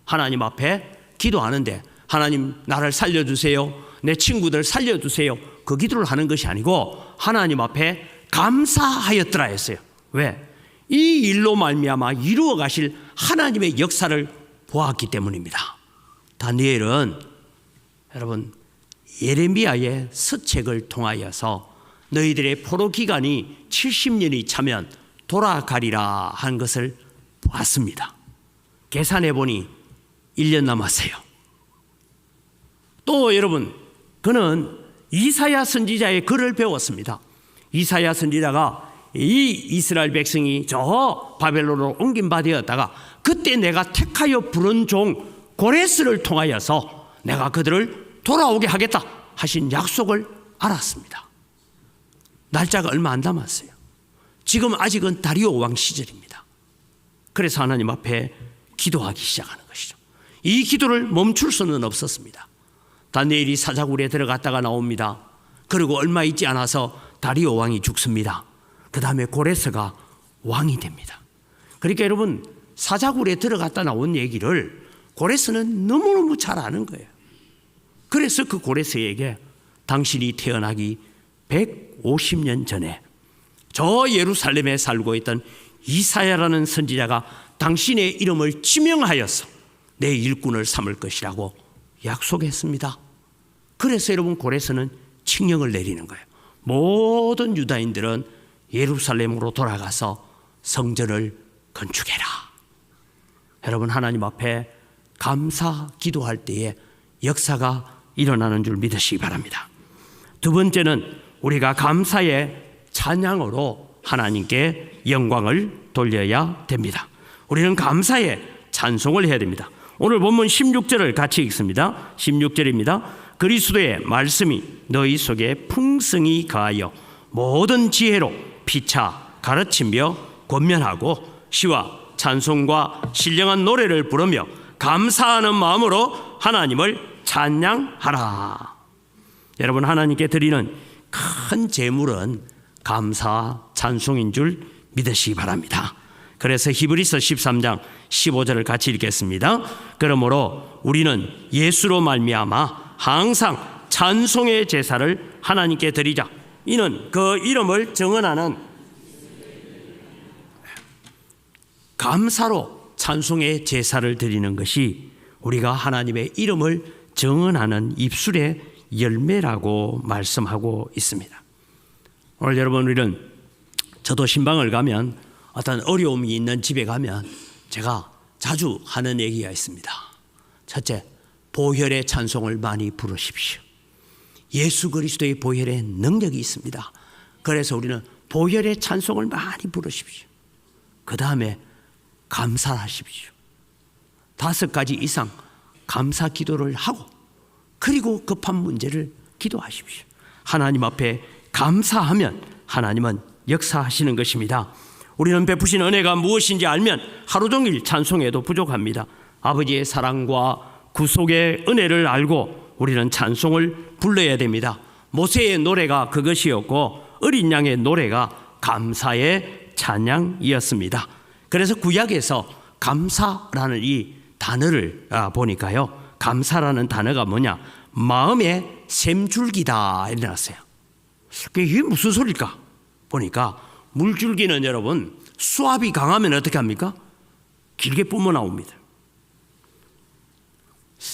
하나님 앞에 기도하는데 하나님 나를 살려주세요. 내 친구들 살려주세요. 그 기도를 하는 것이 아니고 하나님 앞에 감사하였더라 했어요. 왜? 이 일로 말미암아 이루어 가실 하나님의 역사를 보았기 때문입니다. 다니엘은 여러분 예레미야의 서책을 통하여서 너희들의 포로 기간이 70년이 차면 돌아가리라 한 것을 보았습니다. 계산해 보니 1년 남았어요. 또 여러분 그는 이사야 선지자의 글을 배웠습니다. 이사야 선지자가 이 이스라엘 백성이 저 바벨론으로 옮긴 바 되었다가 그때 내가 택하여 부른 종 고레스를 통하여서 내가 그들을 돌아오게 하겠다 하신 약속을 알았습니다. 날짜가 얼마 안 남았어요. 지금 아직은 다리오 왕 시절입니다. 그래서 하나님 앞에 기도하기 시작하는 것이죠. 이 기도를 멈출 수는 없었습니다. 다니엘이 사자굴에 들어갔다가 나옵니다. 그리고 얼마 있지 않아서 다리오 왕이 죽습니다. 그 다음에 고레스가 왕이 됩니다. 그러니까 여러분 사자굴에 들어갔다 나온 얘기를 고레스는 너무너무 잘 아는 거예요. 그래서 그 고레스에게 당신이 태어나기 150년 전에 저 예루살렘에 살고 있던 이사야라는 선지자가 당신의 이름을 지명하여서 내 일꾼을 삼을 것이라고 약속했습니다. 그래서 여러분 고레스는 칙령을 내리는 거예요. 모든 유다인들은 예루살렘으로 돌아가서 성전을 건축해라. 여러분 하나님 앞에 감사 기도할 때에 역사가 일어나는 줄 믿으시기 바랍니다. 두 번째는 우리가 감사의 찬양으로 하나님께 영광을 돌려야 됩니다. 우리는 감사의 찬송을 해야 됩니다. 오늘 본문 16절을 같이 읽습니다. 16절입니다. 그리스도의 말씀이 너희 속에 풍성히 가하여 모든 지혜로 피차 가르치며 권면하고 시와 찬송과 신령한 노래를 부르며 감사하는 마음으로 하나님을 찬양하라. 여러분, 하나님께 드리는 큰 제물은 감사 찬송인 줄 믿으시기 바랍니다. 그래서 히브리서 13장 15절을 같이 읽겠습니다. 그러므로 우리는 예수로 말미암아 항상 찬송의 제사를 하나님께 드리자. 이는 그 이름을 정언하는 감사로 찬송의 제사를 드리는 것이 우리가 하나님의 이름을 정언하는 입술의 열매라고 말씀하고 있습니다. 오늘 여러분, 우리는 저도 신방을 가면 어떤 어려움이 있는 집에 가면 제가 자주 하는 얘기가 있습니다. 첫째, 보혈의 찬송을 많이 부르십시오. 예수 그리스도의 보혈의 능력이 있습니다. 그래서 우리는 보혈의 찬송을 많이 부르십시오. 그 다음에 감사하십시오. 5가지 이상 감사 기도를 하고, 그리고 급한 문제를 기도하십시오. 하나님 앞에 감사하면 하나님은 역사하시는 것입니다. 우리는 베푸신 은혜가 무엇인지 알면 하루 종일 찬송해도 부족합니다. 아버지의 사랑과 구속의 은혜를 알고 우리는 찬송을 불러야 됩니다. 모세의 노래가 그것이었고 어린 양의 노래가 감사의 찬양이었습니다. 그래서 구약에서 감사라는 이 단어를 보니까요, 감사라는 단어가 뭐냐, 마음의 샘줄기다 이래 놨어요. 이게 무슨 소리일까 보니까, 물줄기는 여러분 수압이 강하면 어떻게 합니까? 길게 뿜어 나옵니다.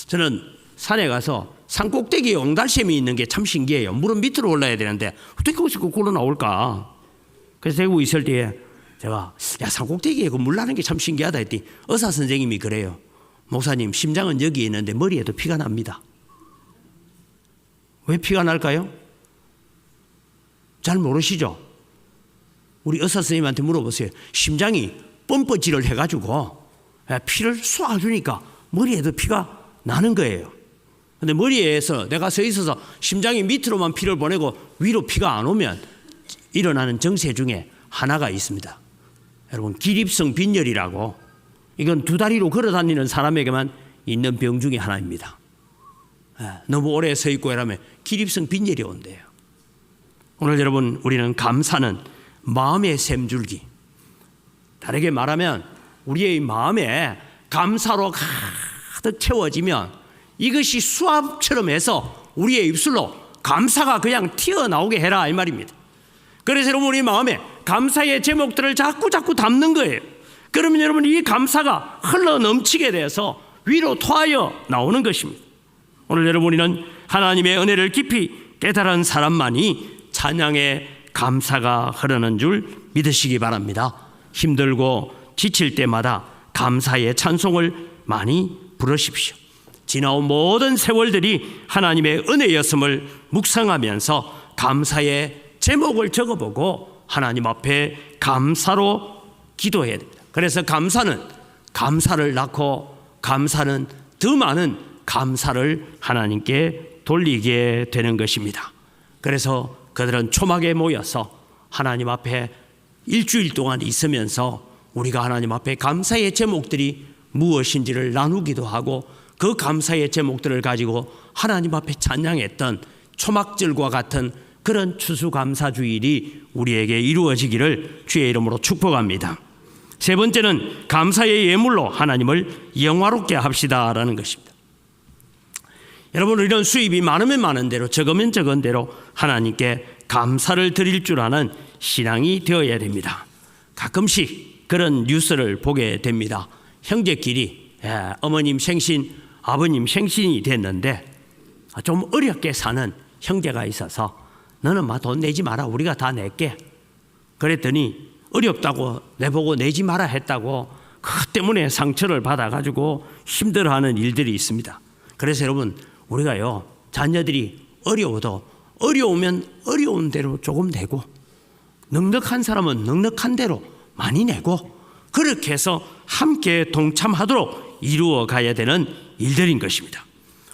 저는 산에 가서 산 꼭대기에 옹달샘이 있는 게 참 신기해요. 물은 밑으로 올라야 되는데 어떻게 거기서 거꾸로 나올까? 그래서 대구 있을 때에 제가 산 꼭대기에 그 물 나는 게 참 신기하다 했더니 의사 선생님이 그래요. 목사님, 심장은 여기 있는데 머리에도 피가 납니다. 왜 피가 날까요? 잘 모르시죠? 우리 의사 선생님한테 물어보세요. 심장이 펌프질을 해가지고 피를 쏘아주니까 머리에도 피가 나는 거예요. 근데 머리에서 내가 서 있어서 심장이 밑으로만 피를 보내고 위로 피가 안 오면 일어나는 정세 중에 하나가 있습니다. 여러분, 기립성 빈혈이라고, 이건 2다리로 걸어 다니는 사람에게만 있는 병 중에 하나입니다. 너무 오래 서 있고 이러면 기립성 빈혈이 온대요. 오늘 여러분, 우리는 감사는 마음의 샘줄기, 다르게 말하면 우리의 마음에 감사로 가득 채워지면 이것이 수압처럼 해서 우리의 입술로 감사가 그냥 튀어나오게 해라 이 말입니다. 그래서 여러분, 우리 마음에 감사의 제목들을 자꾸 담는 거예요. 그러면 여러분, 이 감사가 흘러 넘치게 돼서 위로 토하여 나오는 것입니다. 오늘 여러분, 우리는 하나님의 은혜를 깊이 깨달은 사람만이 찬양의 감사가 흐르는 줄 믿으시기 바랍니다. 힘들고 지칠 때마다 감사의 찬송을 많이 부르십시오. 지나온 모든 세월들이 하나님의 은혜였음을 묵상하면서 감사의 제목을 적어보고 하나님 앞에 감사로 기도해야 됩니다. 그래서 감사는 감사를 낳고, 감사는 더 많은 감사를 하나님께 돌리게 되는 것입니다. 그래서 그들은 초막에 모여서 하나님 앞에 일주일 동안 있으면서 우리가 하나님 앞에 감사의 제목들이 무엇인지를 나누기도 하고, 그 감사의 제목들을 가지고 하나님 앞에 찬양했던 초막절과 같은 그런 추수감사주일이 우리에게 이루어지기를 주의 이름으로 축복합니다. 세 번째는 감사의 예물로 하나님을 영화롭게 합시다라는 것입니다. 여러분, 우리는 수입이 많으면 많은 대로, 적으면 적은 대로 하나님께 감사를 드릴 줄 아는 신앙이 되어야 됩니다. 가끔씩 그런 뉴스를 보게 됩니다. 형제끼리 어머님 생신, 아버님 생신이 됐는데 좀 어렵게 사는 형제가 있어서 너는 돈 내지 마라, 우리가 다 낼게. 그랬더니 어렵다고 내보고 내지 마라 했다고 그것 때문에 상처를 받아가지고 힘들어하는 일들이 있습니다. 그래서 여러분, 우리가요, 자녀들이 어려워도 어려우면 어려운 대로 조금 내고, 넉넉한 사람은 넉넉한 대로 많이 내고, 그렇게 해서 함께 동참하도록 이루어 가야 되는 일들인 것입니다.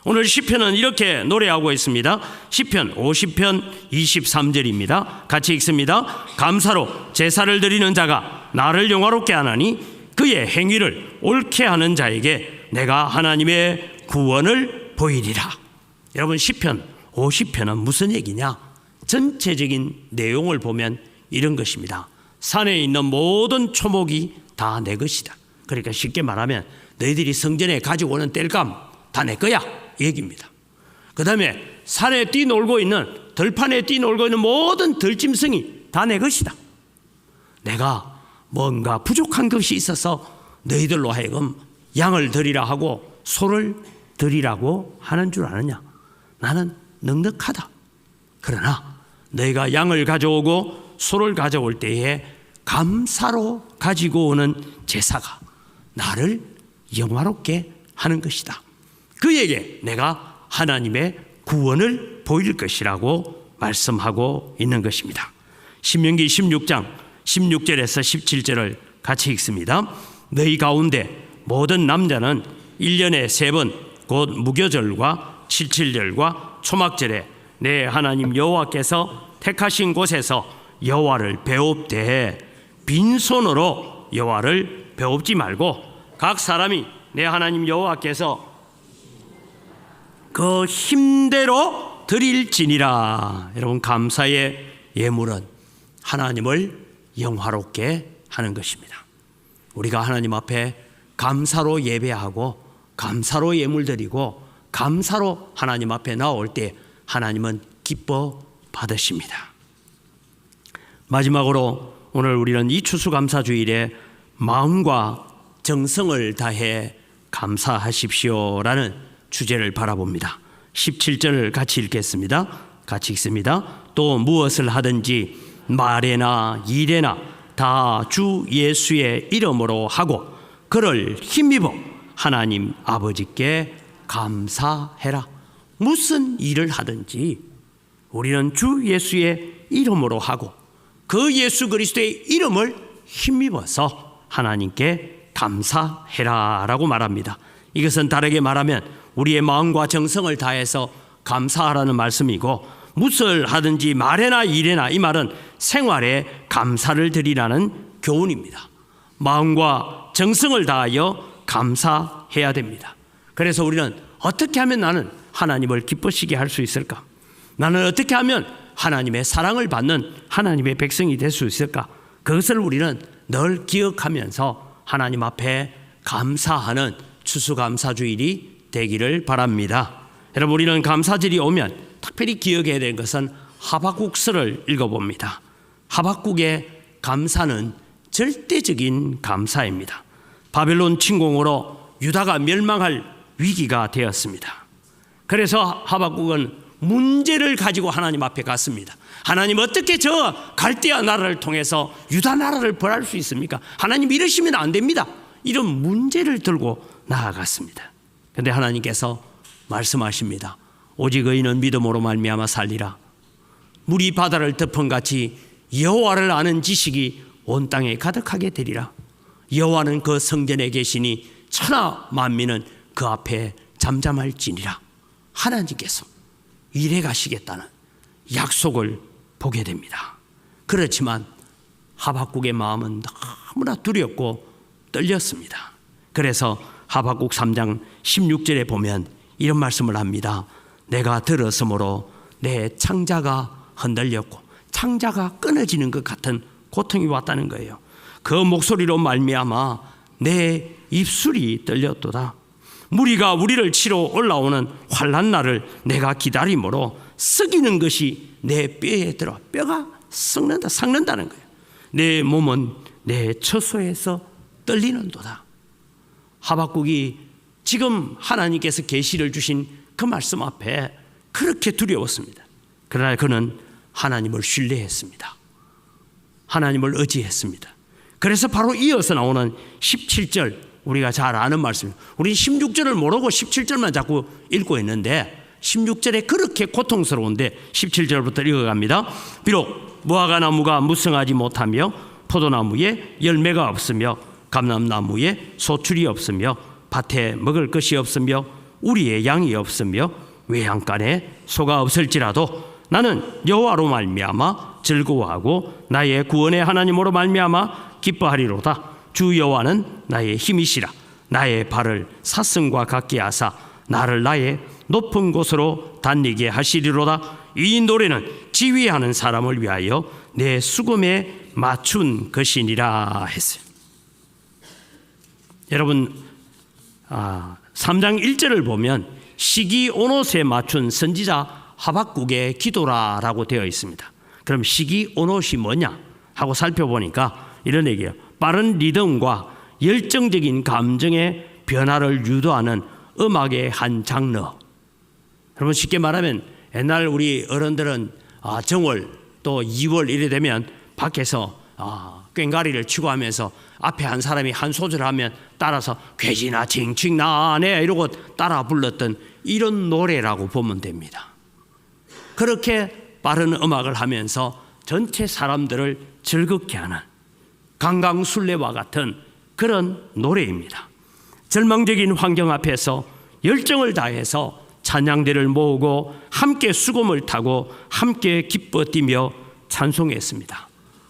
오늘 시편은 이렇게 노래하고 있습니다. 시편 50편 23절입니다. 같이 읽습니다. 감사로 제사를 드리는 자가 나를 영화롭게 하나니 그의 행위를 옳게 하는 자에게 내가 하나님의 구원을 보이리라. 여러분, 시편 50편은 무슨 얘기냐? 전체적인 내용을 보면 이런 것입니다. 산에 있는 모든 초목이 다 내 것이다. 그러니까 쉽게 말하면 너희들이 성전에 가지고 오는 땔감 다 내 거야 얘기입니다. 그 다음에 산에 뛰놀고 있는, 들판에 뛰놀고 있는 모든 들짐승이 다 내 것이다. 내가 뭔가 부족한 것이 있어서 너희들로 하여금 양을 드리라 하고 소를 드리라고 하는 줄 아느냐? 나는 넉넉하다. 그러나 너희가 양을 가져오고 소를 가져올 때에 감사로 가지고 오는 제사가 나를 영화롭게 하는 것이다. 그에게 내가 하나님의 구원을 보일 것이라고 말씀하고 있는 것입니다. 신명기 16장 16절에서 17절을 같이 읽습니다. 너희 가운데 모든 남자는 1년에 3번 곧 무교절과 칠칠절과 초막절에 내 하나님 여호와께서 택하신 곳에서 여호와를 배웁되 빈손으로 여호와를 배웁지 말고 각 사람이 내 하나님 여호와께서 그 힘대로 드릴지니라. 여러분, 감사의 예물은 하나님을 영화롭게 하는 것입니다. 우리가 하나님 앞에 감사로 예배하고 감사로 예물 드리고 감사로 하나님 앞에 나올 때 하나님은 기뻐 받으십니다. 마지막으로 오늘 우리는 이 추수감사주일에 마음과 정성을 다해 감사하십시오라는 주제를 바라봅니다. 17절을 같이 읽겠습니다. 같이 읽습니다. 또 무엇을 하든지 말에나 일에나 다 주 예수의 이름으로 하고 그를 힘입어 하나님 아버지께 감사해라. 무슨 일을 하든지 우리는 주 예수의 이름으로 하고 그 예수 그리스도의 이름을 힘입어서 하나님께 감사해라 라고 말합니다. 이것은 다르게 말하면 우리의 마음과 정성을 다해서 감사하라는 말씀이고, 무엇을 하든지 말에나 일에나, 이 말은 생활에 감사를 드리라는 교훈입니다. 마음과 정성을 다하여 감사해야 됩니다. 그래서 우리는 어떻게 하면 나는 하나님을 기쁘시게 할 수 있을까? 나는 어떻게 하면 하나님의 사랑을 받는 하나님의 백성이 될 수 있을까? 그것을 우리는 늘 기억하면서 하나님 앞에 감사하는 추수감사주일이 되기를 바랍니다. 여러분, 우리는 감사절이 오면 특별히 기억해야 되는 것은 하박국서를 읽어봅니다. 하박국의 감사는 절대적인 감사입니다. 바벨론 침공으로 유다가 멸망할 위기가 되었습니다. 그래서 하박국은 문제를 가지고 하나님 앞에 갔습니다. 하나님, 어떻게 저 갈대아 나라를 통해서 유다 나라를 벌할 수 있습니까? 하나님, 이러시면 안 됩니다. 이런 문제를 들고 나아갔습니다. 그런데 하나님께서 말씀하십니다. 오직 의인은 믿음으로 말미암아 살리라. 물이 바다를 덮은 같이 여호와를 아는 지식이 온 땅에 가득하게 되리라. 여호와는 그 성전에 계시니 천하 만민은 그 앞에 잠잠할지니라. 하나님께서 일해 가시겠다는 약속을 보게 됩니다. 그렇지만 하박국의 마음은 너무나 두렵고 떨렸습니다. 그래서 하박국 3장 16절에 보면 이런 말씀을 합니다. 내가 들었으므로 내 창자가 흔들렸고 창자가 끊어지는 것 같은 고통이 왔다는 거예요. 그 목소리로 말미암아 내 입술이 떨렸도다. 무리가 우리를 치러 올라오는 환난 날을 내가 기다림으로 썩이는 것이 내 뼈에 들어 뼈가 썩는다는 거예요. 내 몸은 내 처소에서 떨리는도다. 하박국이 지금 하나님께서 계시를 주신 그 말씀 앞에 그렇게 두려웠습니다. 그러나 그는 하나님을 신뢰했습니다. 하나님을 의지했습니다. 그래서 바로 이어서 나오는 17절, 우리가 잘 아는 말씀입니다. 우리는 16절을 모르고 17절만 자꾸 읽고 있는데 16절에 그렇게 고통스러운데 17절부터 읽어갑니다. 비록 무화과나무가 무성하지 못하며 포도나무에 열매가 없으며 감람나무에 소출이 없으며 밭에 먹을 것이 없으며 우리의 양이 없으며 외양간에 소가 없을지라도 나는 여호와로 말미암아 즐거워하고 나의 구원의 하나님으로 말미암아 기뻐하리로다. 주 여호와는 나의 힘이시라. 나의 발을 사슴과 같게 하사 나를 나의 높은 곳으로 다니게 하시리로다. 이 노래는 지휘하는 사람을 위하여 내 수금에 맞춘 것이니라 했어요. 여러분 3장 1절을 보면 시기 오롯에 맞춘 선지자 하박국의 기도라라고 되어 있습니다. 그럼 시기 오롯이 뭐냐 하고 살펴보니까 이런 얘기예요. 빠른 리듬과 열정적인 감정의 변화를 유도하는 음악의 한 장르. 여러분 쉽게 말하면 옛날 우리 어른들은 정월 또 2월 이래 되면 밖에서 꽹과리를 치고 하면서 앞에 한 사람이 한 소절을 하면 따라서 괴지나 칭칭 나네 이러고 따라 불렀던 이런 노래라고 보면 됩니다. 그렇게 빠른 음악을 하면서 전체 사람들을 즐겁게 하는 강강술래와 같은 그런 노래입니다. 절망적인 환경 앞에서 열정을 다해서 찬양대를 모으고 함께 수금을 타고 함께 기뻐 뛰며 찬송했습니다.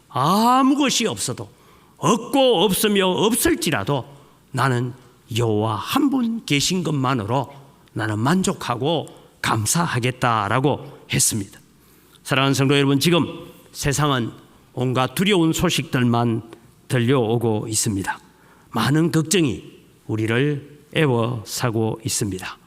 아무 것이 없어도 없고 없으며 없을지라도 나는 여호와 한 분 계신 것만으로 나는 만족하고 감사하겠다라고 했습니다. 사랑하는 성도 여러분, 지금 세상은 온갖 두려운 소식들만 들려오고 있습니다. 많은 걱정이 우리를 애워싸고 있습니다.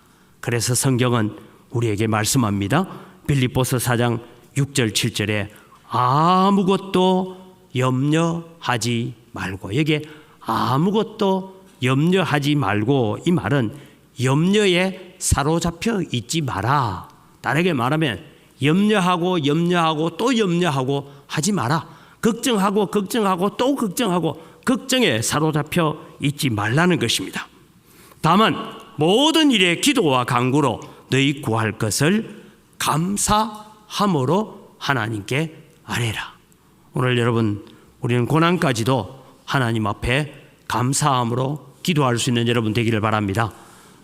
그래서 성경은 우리에게 말씀합니다. 빌립보서 4장 6절 7절에 아무것도 염려하지 말고, 여기에 아무것도 염려하지 말고, 이 말은 염려에 사로잡혀 있지 마라. 다르게 말하면 염려하고 또 염려하고 하지 마라. 걱정하고 또 걱정하고 걱정에 사로잡혀 있지 말라는 것입니다. 다만 모든 일에 기도와 간구로 너희 구할 것을 감사함으로 하나님께 아뢰라. 오늘 여러분, 우리는 고난까지도 하나님 앞에 감사함으로 기도할 수 있는 여러분 되기를 바랍니다.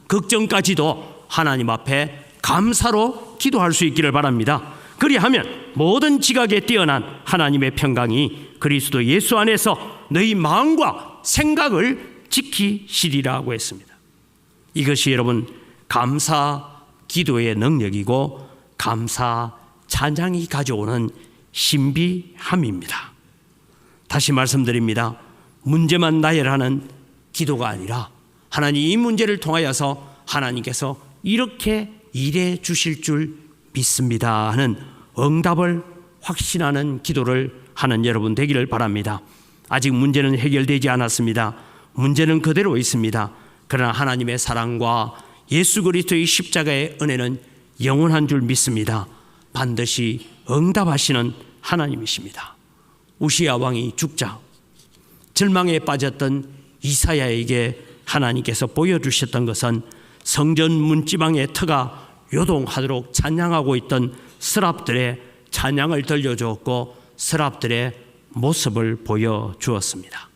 걱정까지도 하나님 앞에 감사로 기도할 수 있기를 바랍니다. 그리하면 모든 지각에 뛰어난 하나님의 평강이 그리스도 예수 안에서 너희 마음과 생각을 지키시리라고 했습니다. 이것이 여러분 감사 기도의 능력이고 감사 찬양이 가져오는 신비함입니다. 다시 말씀드립니다. 문제만 나열하는 기도가 아니라 하나님 이 문제를 통하여서 하나님께서 이렇게 일해 주실 줄 믿습니다 하는 응답을 확신하는 기도를 하는 여러분 되기를 바랍니다. 아직 문제는 해결되지 않았습니다. 문제는 그대로 있습니다. 그러나 하나님의 사랑과 예수 그리스도의 십자가의 은혜는 영원한 줄 믿습니다. 반드시 응답하시는 하나님이십니다. 우시야 왕이 죽자 절망에 빠졌던 이사야에게 하나님께서 보여주셨던 것은 성전 문지방의 터가 요동하도록 찬양하고 있던 스랍들의 찬양을 들려주었고 스랍들의 모습을 보여주었습니다.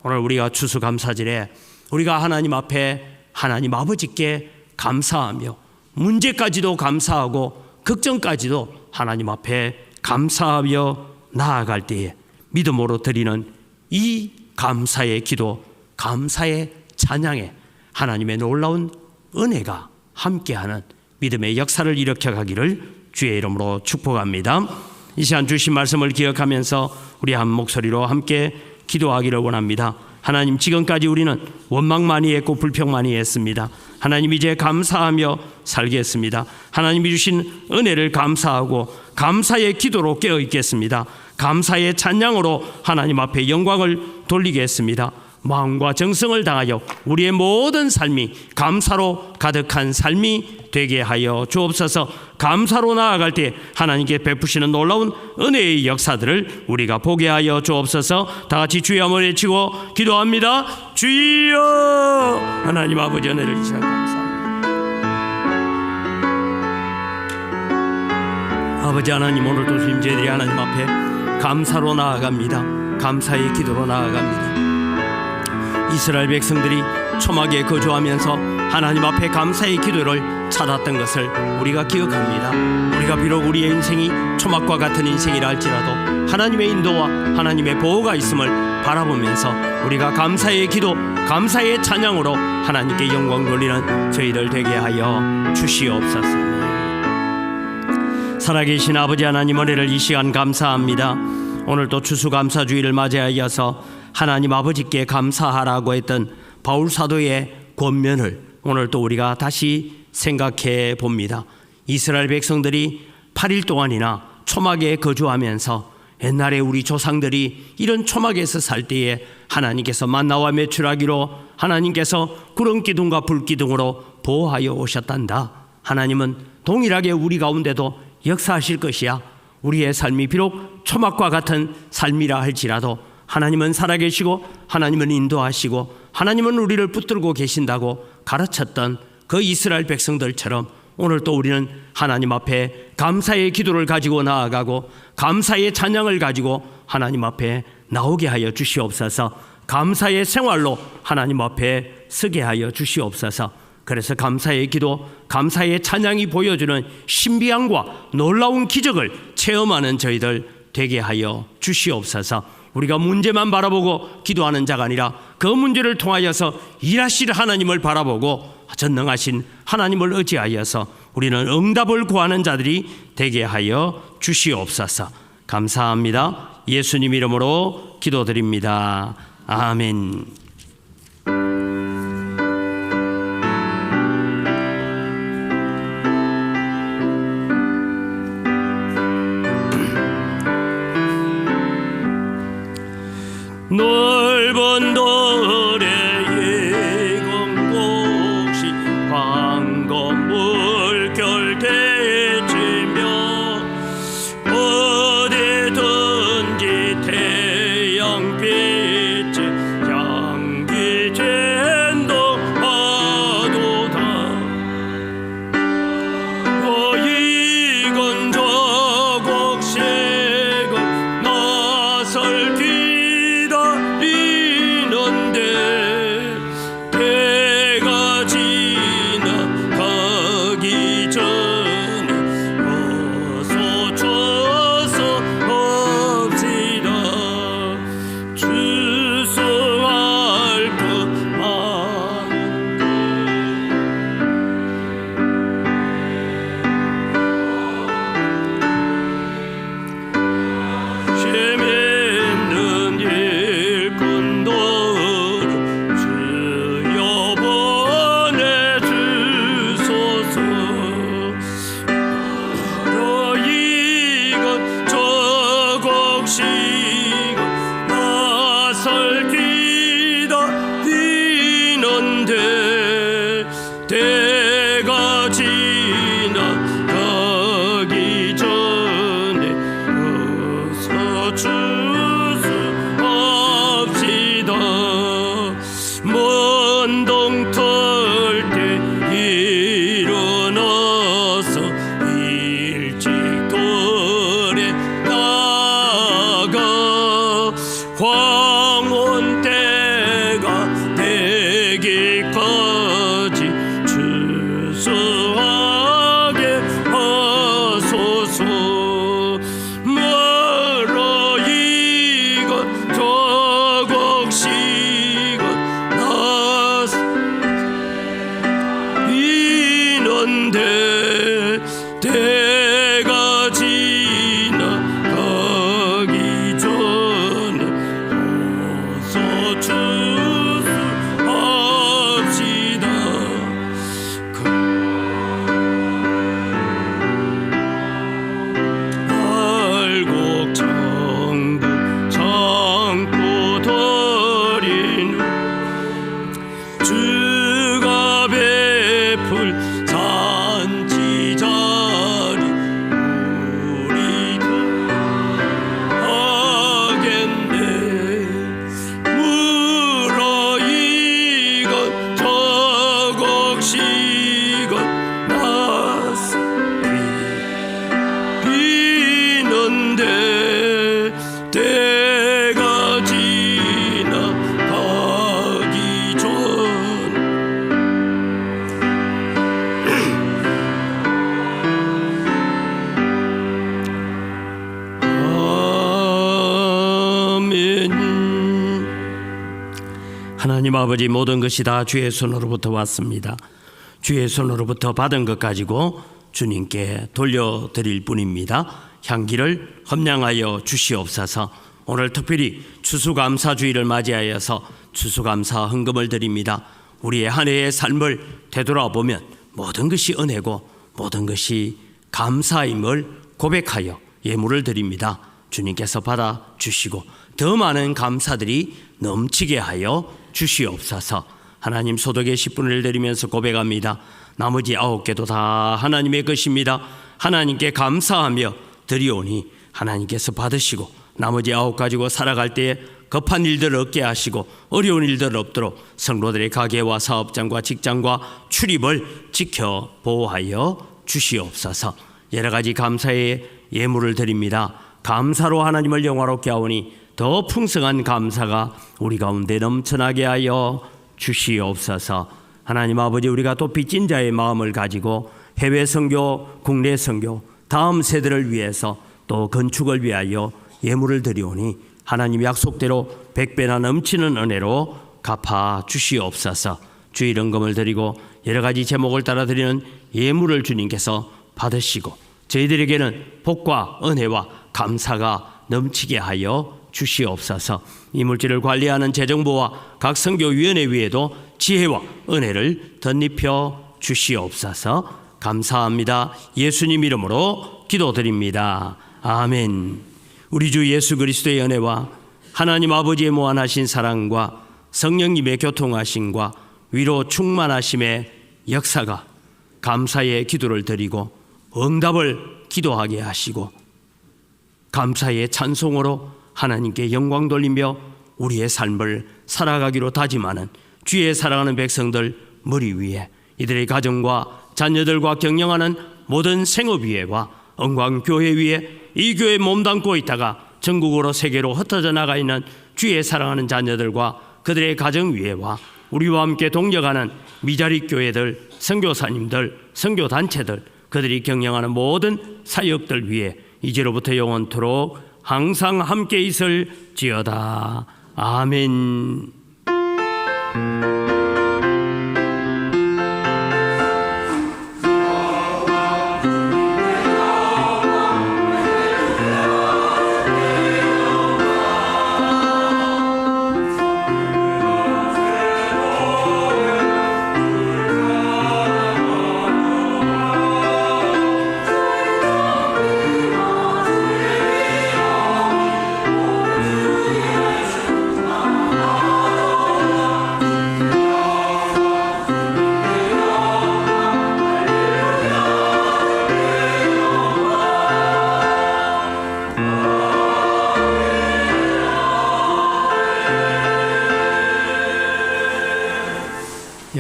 오늘 우리가 추수감사절에 우리가 하나님 앞에 하나님 아버지께 감사하며 문제까지도 감사하고 걱정까지도 하나님 앞에 감사하며 나아갈 때에 믿음으로 드리는 이 감사의 기도, 감사의 찬양에 하나님의 놀라운 은혜가 함께하는 믿음의 역사를 일으켜 가기를 주의 이름으로 축복합니다. 이 시간 주신 말씀을 기억하면서 우리 한 목소리로 함께 기도하기를 원합니다. 하나님, 지금까지 우리는 원망 많이 했고 불평 많이 했습니다. 하나님, 이제 감사하며 살겠습니다. 하나님이 주신 은혜를 감사하고 감사의 기도로 깨어 있겠습니다. 감사의 찬양으로 하나님 앞에 영광을 돌리겠습니다. 마음과 정성을 다하여 우리의 모든 삶이 감사로 가득한 삶이 되게 하여 주옵소서. 감사로 나아갈 때 하나님께 베푸시는 놀라운 은혜의 역사들을 우리가 보게 하여 주옵소서. 다 같이 주여 한번 외치고 기도합니다. 주여. 하나님 아버지 은혜를 주셔서 감사합니다. 아버지 하나님, 오늘도 주님 저희들이 하나님 앞에 감사로 나아갑니다. 감사의 기도로 나아갑니다. 이스라엘 백성들이 초막에 거주하면서 하나님 앞에 감사의 기도를 찾았던 것을 우리가 기억합니다. 우리가 비록 우리의 인생이 초막과 같은 인생이라 할지라도 하나님의 인도와 하나님의 보호가 있음을 바라보면서 우리가 감사의 기도, 감사의 찬양으로 하나님께 영광 돌리는 저희들 되게 하여 주시옵소서. 살아계신 아버지 하나님, 은혜를 이 시간 감사합니다. 오늘 또 추수감사주의를 맞이하여서 하나님 아버지께 감사하라고 했던 바울 사도의 권면을 오늘 또 우리가 다시 생각해 봅니다. 이스라엘 백성들이 8일 동안이나 초막에 거주하면서 옛날에 우리 조상들이 이런 초막에서 살 때에 하나님께서 만나와 메추라기로 하나님께서 구름 기둥과 불 기둥으로 보호하여 오셨단다. 하나님은 동일하게 우리 가운데도 역사하실 것이야. 우리의 삶이 비록 초막과 같은 삶이라 할지라도 하나님은 살아계시고 하나님은 인도하시고 하나님은 우리를 붙들고 계신다고 가르쳤던 그 이스라엘 백성들처럼 오늘 또 우리는 하나님 앞에 감사의 기도를 가지고 나아가고 감사의 찬양을 가지고 하나님 앞에 나오게 하여 주시옵소서. 감사의 생활로 하나님 앞에 서게 하여 주시옵소서. 그래서 감사의 기도, 감사의 찬양이 보여주는 신비함과 놀라운 기적을 체험하는 저희들 되게 하여 주시옵소서. 우리가 문제만 바라보고 기도하는 자가 아니라 그 문제를 통하여서 일하실 하나님을 바라보고 전능하신 하나님을 의지하여서 우리는 응답을 구하는 자들이 되게 하여 주시옵소서. 감사합니다. 예수님 이름으로 기도드립니다. 아멘. 넓은 도래의 공곡시 황금 물결 대치며 어디든지 태양빛이 향기 젠동하도다. 이건 저곡시고 나설 때가 지나가기 전에 어서 초석합시다. 추수할 것 많은데 재밌는 일꾼도 때가 지나가기 전에 어서 추수합시다. 먼 동털 때 일어나서 일찍 돌에 나가 황혼 때가 되기까지 추수하게 하소서. 멀어이 하나님 아버지, 모든 것이 다 주의 손으로부터 왔습니다. 주의 손으로부터 받은 것 가지고 주님께 돌려드릴 뿐입니다. 향기를 험량하여 주시옵소서. 오늘 특별히 추수감사주의를 맞이하여서 추수감사 헌금을 드립니다. 우리의 한 해의 삶을 되돌아보면 모든 것이 은혜고 모든 것이 감사임을 고백하여 예물을 드립니다. 주님께서 받아주시고 더 많은 감사들이 넘치게 하여 주시옵소서. 하나님, 소득의 10분의 1 드리면서 고백합니다. 나머지 9개도 다 하나님의 것입니다. 하나님께 감사하며 드리오니 하나님께서 받으시고 나머지 9 가지고 살아갈 때에 급한 일들 없게 하시고 어려운 일들 없도록 성도들의 가게와 사업장과 직장과 출입을 지켜 보호하여 주시옵소서. 여러 가지 감사의 예물을 드립니다. 감사로 하나님을 영화롭게 하오니 더 풍성한 감사가 우리 가운데 넘쳐나게 하여 주시옵소서. 하나님 아버지, 우리가 또 빚진 자의 마음을 가지고 해외 선교, 국내 선교, 다음 세대를 위해서 또 건축을 위하여 예물을 드리오니 하나님 약속대로 100배나 넘치는 은혜로 갚아 주시옵소서. 주일 헌금을 드리고 여러 가지 제목을 따라 드리는 예물을 주님께서 받으시고 저희들에게는 복과 은혜와 감사가 넘치게 하여 주시옵소서. 이 물질을 관리하는 재정부와 각 선교위원회 위에도 지혜와 은혜를 덧입혀 주시옵소서. 감사합니다. 예수님 이름으로 기도드립니다. 아멘. 우리 주 예수 그리스도의 은혜와 하나님 아버지의 무한하신 사랑과 성령님의 교통하심과 위로 충만하심의 역사가 감사의 기도를 드리고 응답을 기도하게 하시고 감사의 찬송으로 하나님께 영광 돌리며 우리의 삶을 살아가기로 다짐하는 주의 사랑하는 백성들 머리 위에, 이들의 가정과 자녀들과 경영하는 모든 생업위에와 은광교회 위에 이 교회에 몸담고 있다가 전국으로 세계로 흩어져 나가 있는 주의 사랑하는 자녀들과 그들의 가정 위에와 우리와 함께 동역하는 미자립 교회들, 선교사님들, 선교단체들, 그들이 경영하는 모든 사역들 위에 이제로부터 영원토록 항상 함께 있을지어다. 아멘.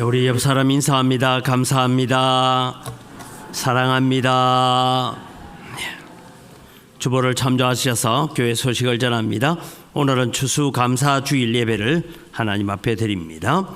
우리 옆 사람 인사합니다. 감사합니다. 사랑합니다. 주보를 참조하셔서 교회 소식을 전합니다. 오늘은 추수감사주일 예배를 하나님 앞에 드립니다.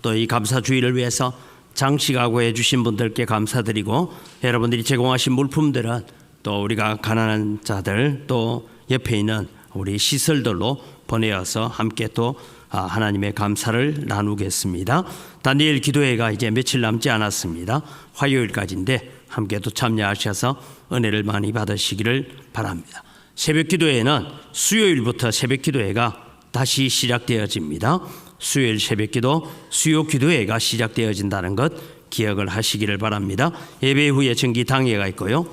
또 이 감사주일을 위해서 장식하고 해주신 분들께 감사드리고, 여러분들이 제공하신 물품들은 또 우리가 가난한 자들, 또 옆에 있는 우리 시설들로 보내어서 함께 또 하나님의 감사를 나누겠습니다. 다니엘 기도회가 이제 며칠 남지 않았습니다. 화요일까지인데 함께 또 참여하셔서 은혜를 많이 받으시기를 바랍니다. 새벽 기도회는 수요일부터 새벽 기도회가 다시 시작되어집니다. 수요일 새벽 기도, 수요 기도회가 시작되어진다는 것 기억을 하시기를 바랍니다. 예배 후에 정기 당회가 있고요.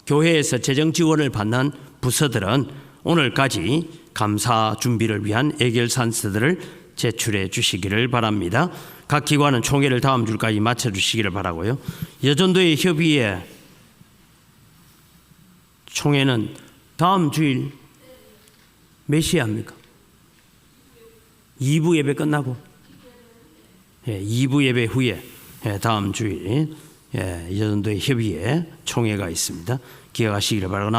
교회에서 재정 지원을 받는 부서들은 오늘까지 감사 준비를 위한 애결산서들을 제출해 주시기를 바랍니다. 각 기관은 총회를 다음 주까지 마쳐 주시기를 바라고요. 여전도의 협의회 총회는 다음 주일 몇 시에 합니까? 2부 예배 끝나고 2부 예배 후에 다음 주일 여전도의 협의회 총회가 있습니다. 기억하시기를 바라고,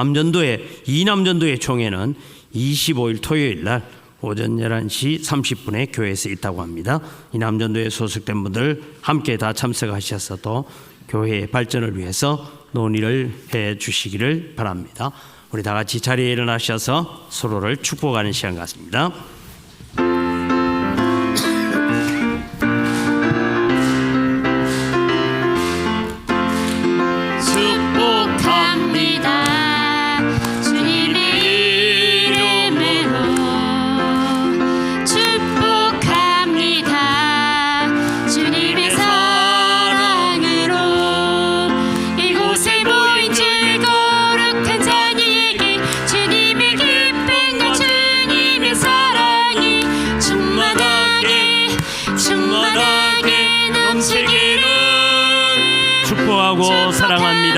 이남전도의 총회는 25일 토요일 날 오전 11시 30분에 교회에서 있다고 합니다. 이남전도에 소속된 분들 함께 다 참석하셔서 또 교회의 발전을 위해서 논의를 해 주시기를 바랍니다. 우리 다 같이 자리에 일어나셔서 서로를 축복하는 시간 같습니다.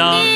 감사합니다.